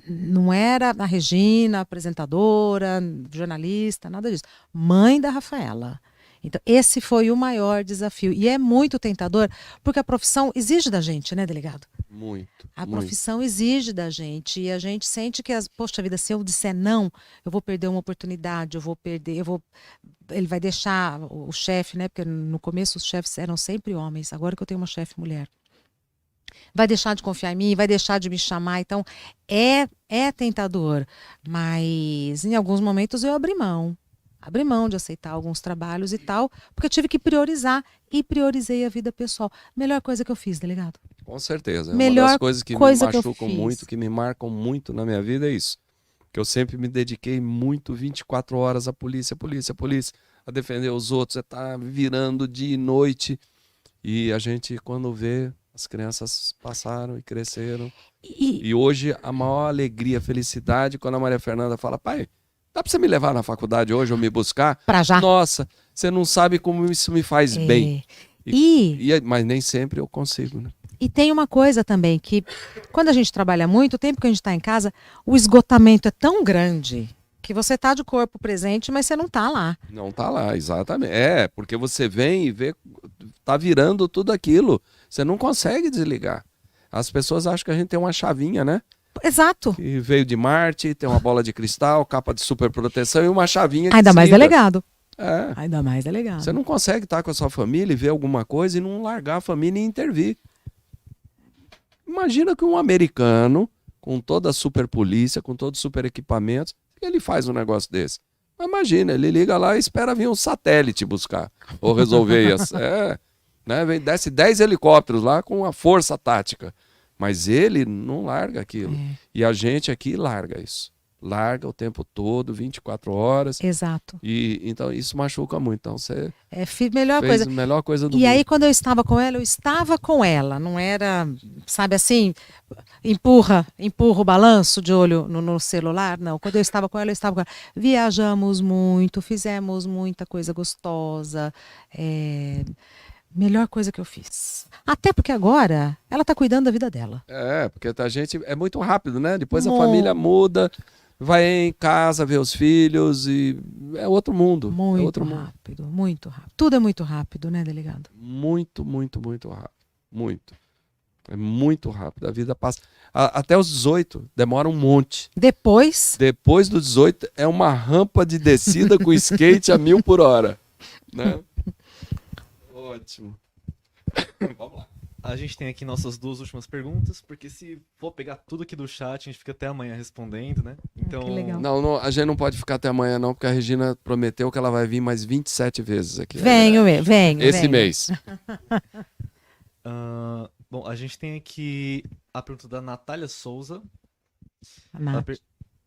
Não era a Regina, apresentadora, jornalista, nada disso. Mãe da Rafaela. Então, esse foi o maior desafio. E é muito tentador, porque a profissão exige da gente, né, delegado? Muito. A muito. profissão exige da gente. E a gente sente que, poxa vida, se eu disser não, eu vou perder uma oportunidade, eu vou perder, ele vai deixar o chefe, né? Porque no começo os chefes eram sempre homens, agora que eu tenho uma chefe mulher. Vai deixar de confiar em mim, vai deixar de me chamar. Então, é tentador. Mas em alguns momentos eu abri mão. Abri mão de aceitar alguns trabalhos e tal, porque eu tive que priorizar e priorizei a vida pessoal. Melhor coisa que eu fiz, delegado. Com certeza. Melhor Uma das coisas que me coisa que eu machucam fiz. muito, que me marcam muito na minha vida é isso. Que eu sempre me dediquei muito, 24 horas à polícia, a defender os outros, você tá virando dia e noite. E a gente, quando vê, as crianças passaram e cresceram. E hoje a maior alegria, felicidade, quando a Maria Fernanda fala, pai, dá pra você me levar na faculdade hoje ou me buscar? Pra já. Nossa, você não sabe como isso me faz bem. Mas nem sempre eu consigo, né? E tem uma coisa também, que quando a gente trabalha muito, o tempo que a gente está em casa, o esgotamento é tão grande que você tá de corpo presente, mas você não tá lá. Não tá lá, exatamente. É, porque você vem e vê, tá virando tudo aquilo. Você não consegue desligar. As pessoas acham que a gente tem uma chavinha, né? Exato. Que veio de Marte, tem uma bola de cristal, capa de super proteção e uma chavinha que Ainda mais desliga. delegado. É. Ainda mais delegado. Você não consegue estar com a sua família e ver alguma coisa e não largar a família e intervir. Imagina que um americano, com toda a super polícia, com todos os super equipamentos, ele faz um negócio desse. Mas imagina, ele liga lá e espera vir um satélite buscar ou resolver isso. Né? Desce 10 helicópteros lá com a força tática. Mas ele não larga aquilo. E a gente aqui larga isso. Larga o tempo todo, 24 horas. Exato. E então isso machuca muito. Então você melhor fez a melhor coisa do mundo. E aí quando eu estava com ela, eu estava com ela. Não era, sabe assim, empurra o balanço de olho no celular. Não, quando eu estava com ela, eu estava com ela. Viajamos muito, fizemos muita coisa gostosa. Melhor coisa que eu fiz. Até porque agora ela tá cuidando da vida dela. Porque a gente é muito rápido, né? Depois a família muda, vai em casa ver os filhos e é outro mundo. Muito é outro rápido, muito rápido. Tudo é muito rápido, né, delegado? Muito, muito, muito rápido. Muito. É muito rápido. A vida passa. Até os 18, demora um monte. Depois dos 18, é uma rampa de descida com skate a 1000 por hora. Né? Ótimo. Vamos lá. A gente tem aqui nossas 2 últimas perguntas, porque se for pegar tudo aqui do chat, a gente fica até amanhã respondendo, né? Então, que legal. Não, a gente não pode ficar até amanhã não, porque a Regina prometeu que ela vai vir mais 27 vezes aqui. Venho. Esse mês. Bom, a gente tem aqui a pergunta da Natália Souza. Nath.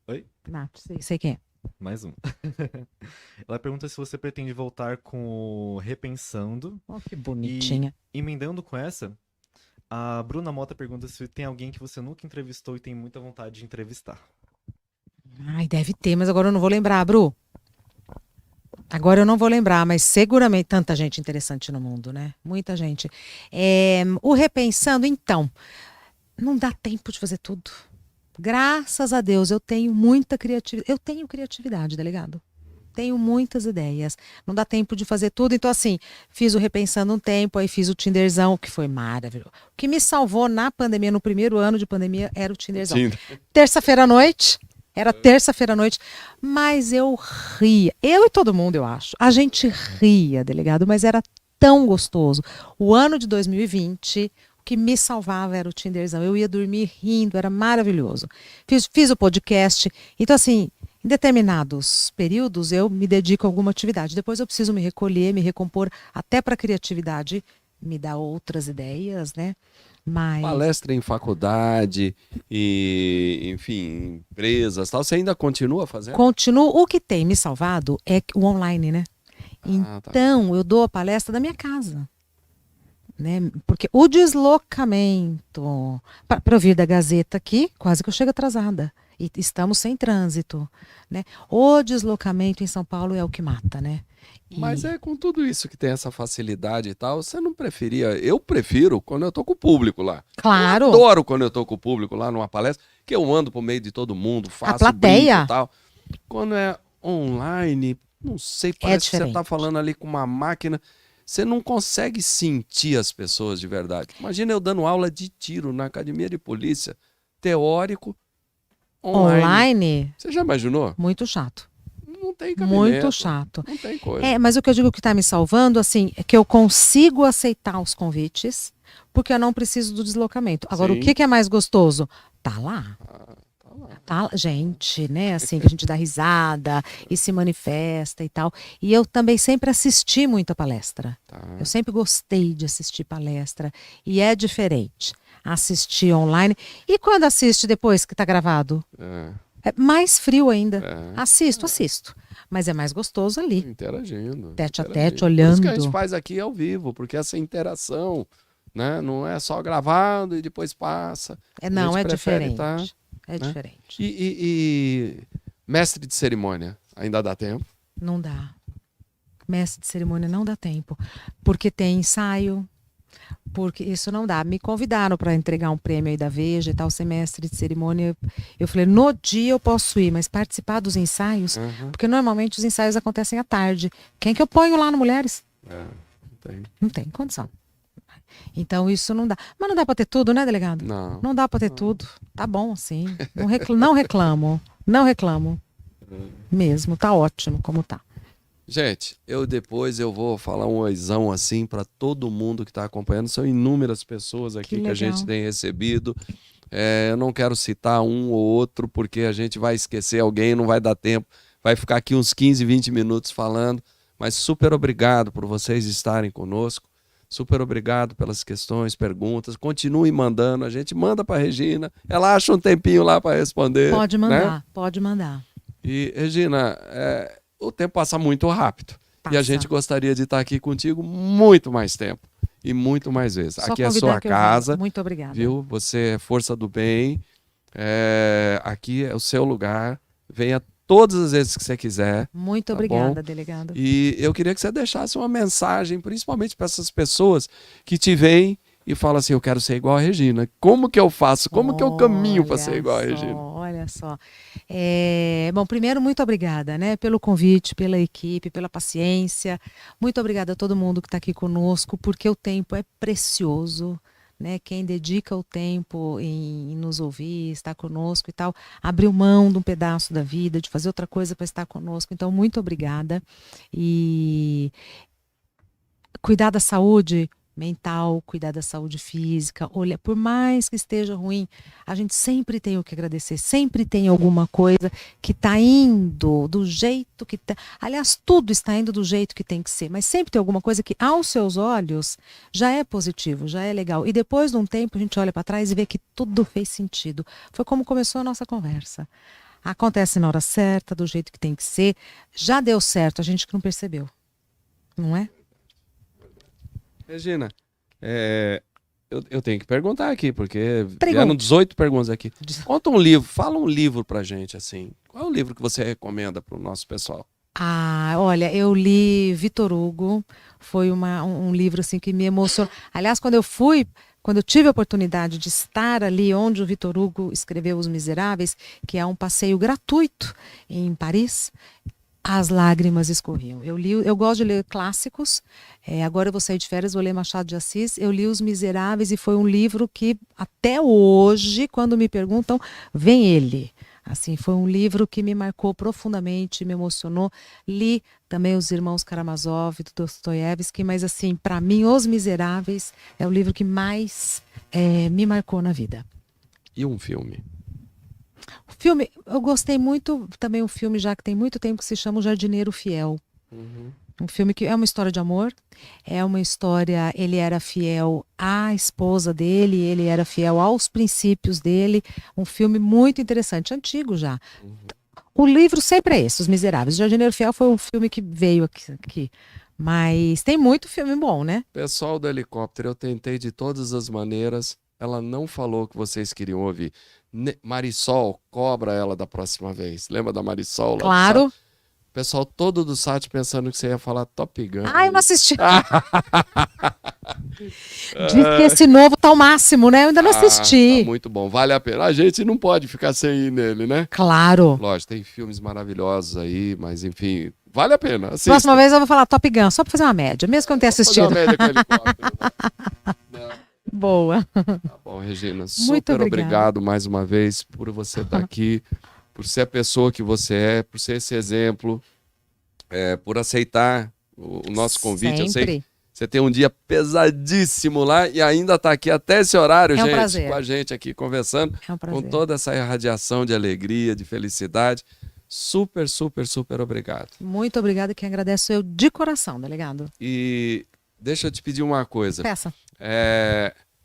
Oi? Nath, sei quem é. Mais um. Ela pergunta se você pretende voltar com o Repensando. Oh, que bonitinha. E emendando com essa, a Bruna Mota pergunta se tem alguém que você nunca entrevistou e tem muita vontade de entrevistar. Ai, deve ter, mas agora eu não vou lembrar, Bru. Agora eu não vou lembrar, mas seguramente tanta gente interessante no mundo, né? Muita gente. O Repensando, então, não dá tempo de fazer tudo. Graças a Deus, eu tenho muita criatividade. Eu tenho criatividade, delegado. Tenho muitas ideias. Não dá tempo de fazer tudo. Então, assim, fiz o Repensando um tempo, aí fiz o Tinderzão, que foi maravilhoso. O que me salvou na pandemia, no primeiro ano de pandemia, era o Tinderzão. Terça-feira à noite. Era terça-feira à noite. Mas eu ria. Eu e todo mundo, eu acho. A gente ria, delegado, mas era tão gostoso. O ano de 2020, o que me salvava era o Tinderzão. Eu ia dormir rindo, era maravilhoso. Fiz o podcast. Então, assim, em determinados períodos eu me dedico a alguma atividade. Depois eu preciso me recolher, me recompor, até para a criatividade me dar outras ideias, né? Mas Palestra em faculdade, e, enfim, empresas, tal. Você ainda continua fazendo? continuo. O que tem me salvado é o online, né? Tá. Então, eu dou a palestra da minha casa. Né? Porque o deslocamento para eu vir da Gazeta aqui, quase que eu chego atrasada. E estamos sem trânsito. Né? O deslocamento em São Paulo é o que mata, né? Mas com tudo isso que tem essa facilidade e tal, você não preferia? Eu prefiro quando eu tô com o público lá. Claro. Eu adoro quando eu tô com o público lá numa palestra, que eu ando por meio de todo mundo, faço plateia. brinco e tal. Quando é online, não sei, parece que você tá falando ali com uma máquina, você não consegue sentir as pessoas de verdade. Imagina eu dando aula de tiro na academia de polícia, teórico, online. Você já imaginou? Muito chato. Não tem cabimento. Muito chato. Não tem coisa. Mas o que eu digo que está me salvando, assim, é que eu consigo aceitar os convites, porque eu não preciso do deslocamento. Agora, Sim. o que é mais gostoso? Tá lá. Tá lá. Gente, né? Assim, que a gente dá risada e se manifesta e tal. E eu também sempre assisti muita palestra. Tá. Eu sempre gostei de assistir palestra. E é diferente assistir online. E quando assiste depois que está gravado? É mais frio ainda. Assisto. Mas é mais gostoso ali. Interagindo. Tete a tete, olhando. Por isso que a gente faz aqui ao vivo, porque essa interação, né, não é só gravado e depois passa. Não, é diferente. É diferente. E mestre de cerimônia, ainda dá tempo? Não dá. Mestre de cerimônia não dá tempo. Porque tem ensaio. Porque isso não dá. Me convidaram para entregar um prêmio aí da Veja e tal, semestre de cerimônia. Eu falei, no dia eu posso ir, mas participar dos ensaios, porque normalmente os ensaios acontecem à tarde. Quem que eu ponho lá no Mulheres? Não tem condição. Então isso não dá. Mas não dá para ter tudo, né, delegado? Não dá para ter tudo. Tá bom, sim. Não reclamo. Não reclamo. Mesmo, tá ótimo como tá. Gente, depois eu vou falar um oizão assim para todo mundo que está acompanhando. São inúmeras pessoas aqui que a gente tem recebido. Eu não quero citar um ou outro, porque a gente vai esquecer alguém, não vai dar tempo. Vai ficar aqui uns 15, 20 minutos falando. Mas super obrigado por vocês estarem conosco. Super obrigado pelas questões, perguntas. Continue mandando. A gente manda para a Regina. Ela acha um tempinho lá para responder. Pode mandar, né? Pode mandar. E, Regina, o tempo passa muito rápido. E a gente gostaria de estar aqui contigo muito mais tempo. E muito mais vezes. Só aqui é a sua casa. Muito obrigada. Viu? Você é força do bem. Aqui é o seu lugar. Venha todas as vezes que você quiser. Muito obrigada, delegado. E eu queria que você deixasse uma mensagem, principalmente para essas pessoas que te veem e falam assim, eu quero ser igual a Regina. Como que eu faço? Como que eu caminho para ser igual a Regina? Olha só. Bom, primeiro, muito obrigada, né, pelo convite, pela equipe, pela paciência. Muito obrigada a todo mundo que está aqui conosco, porque o tempo é precioso. Né, quem dedica o tempo em nos ouvir, estar conosco e tal, abriu mão de um pedaço da vida, de fazer outra coisa para estar conosco. Então, muito obrigada. E cuidar da saúde mental, cuidar da saúde física, olha, por mais que esteja ruim, a gente sempre tem o que agradecer, sempre tem alguma coisa que está indo do jeito que tá. Aliás, tudo está indo do jeito que tem que ser, mas sempre tem alguma coisa que aos seus olhos já é positivo, já é legal. E depois de um tempo a gente olha para trás e vê que tudo fez sentido. Foi como começou a nossa conversa. Acontece na hora certa, do jeito que tem que ser. Já deu certo, a gente que não percebeu. Não é? Regina, eu tenho que perguntar aqui, porque vieram 18 perguntas aqui. Conta um livro, fala um livro pra gente, assim. Qual é o livro que você recomenda pro nosso pessoal? Ah, olha, eu li Vitor Hugo, foi um livro assim que me emocionou. Aliás, quando eu tive a oportunidade de estar ali onde o Vitor Hugo escreveu Os Miseráveis, que é um passeio gratuito em Paris, as lágrimas escorriam. Eu gosto de ler clássicos. Agora eu vou sair de férias, vou ler Machado de Assis. Eu li Os Miseráveis e foi um livro que até hoje, quando me perguntam, vem ele. Assim, foi um livro que me marcou profundamente, me emocionou. Li também Os Irmãos Karamazov, do Dostoiévski, mas assim, para mim, Os Miseráveis é o livro que mais me marcou na vida. E um filme? O filme, eu gostei muito, também um filme já que tem muito tempo que se chama O Jardineiro Fiel. Uhum. Um filme que é uma história de amor, é uma história, ele era fiel à esposa dele, ele era fiel aos princípios dele, um filme muito interessante, antigo já. Uhum. O livro sempre é esse, Os Miseráveis. O Jardineiro Fiel foi um filme que veio aqui. Mas tem muito filme bom, né? Pessoal do helicóptero, eu tentei de todas as maneiras, ela não falou o que vocês queriam ouvir. Marisol, cobra ela da próxima vez. Lembra da Marisol? Lá do Claro. site? O pessoal todo do site pensando que você ia falar Top Gun. Ah, eu não assisti. Diz que esse novo tá o máximo, né? Eu ainda não assisti. Tá muito bom, vale a pena. A gente não pode ficar sem ir nele, né? Claro. Lógico, tem filmes maravilhosos aí, mas enfim, vale a pena. Assista. Próxima vez eu vou falar Top Gun, só pra fazer uma média, mesmo que eu não tenha assistido. Fazer uma média com helicóptero, né? Boa. Tá bom, Regina, Muito super obrigada. obrigado mais uma vez por você estar aqui, por ser a pessoa que você é, por ser esse exemplo, por aceitar o nosso convite. Eu sei que você tem um dia pesadíssimo lá e ainda está aqui até esse horário, É um gente, prazer. com a gente aqui conversando, É um prazer. com toda essa irradiação de alegria, de felicidade. Super, super, super obrigado. Muito obrigada, quem agradeço eu de coração, delegado. E deixa eu te pedir uma coisa. Peça.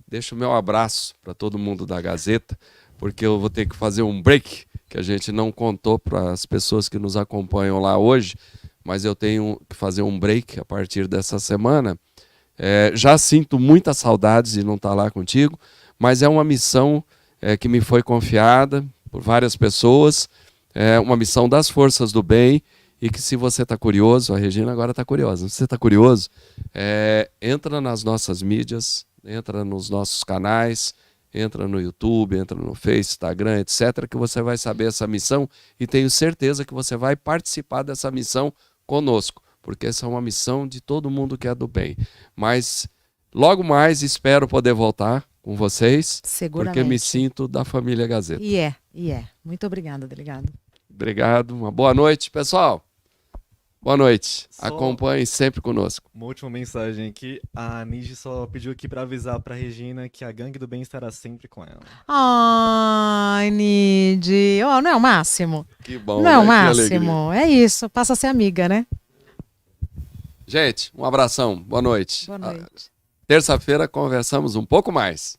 Deixa o meu abraço para todo mundo da Gazeta, porque eu vou ter que fazer um break, que a gente não contou para as pessoas que nos acompanham lá hoje, mas eu tenho que fazer um break a partir dessa semana. Já sinto muitas saudades de não estar lá contigo, mas é uma missão que me foi confiada por várias pessoas, uma missão das forças do bem, e que se você está curioso, a Regina agora está curiosa, se você está curioso, entra nas nossas mídias, entra nos nossos canais, entra no YouTube, entra no Face, Instagram, etc., que você vai saber essa missão e tenho certeza que você vai participar dessa missão conosco, porque essa é uma missão de todo mundo que é do bem. Mas logo mais espero poder voltar com vocês, Seguramente. porque me sinto da família Gazeta. E é. Muito obrigada, delegado. Obrigado, uma boa noite, pessoal. Boa noite. Só Acompanhem sempre conosco. uma última mensagem aqui. A Niji só pediu aqui pra avisar pra Regina que a Gangue do Bem estará sempre com ela. Ai, Nid. Oh, não é o máximo? Que bom, Não é o né? Que alegria. máximo. É isso. Passa a ser amiga, né? Gente, um abração. Boa noite. Boa noite. Terça-feira conversamos um pouco mais.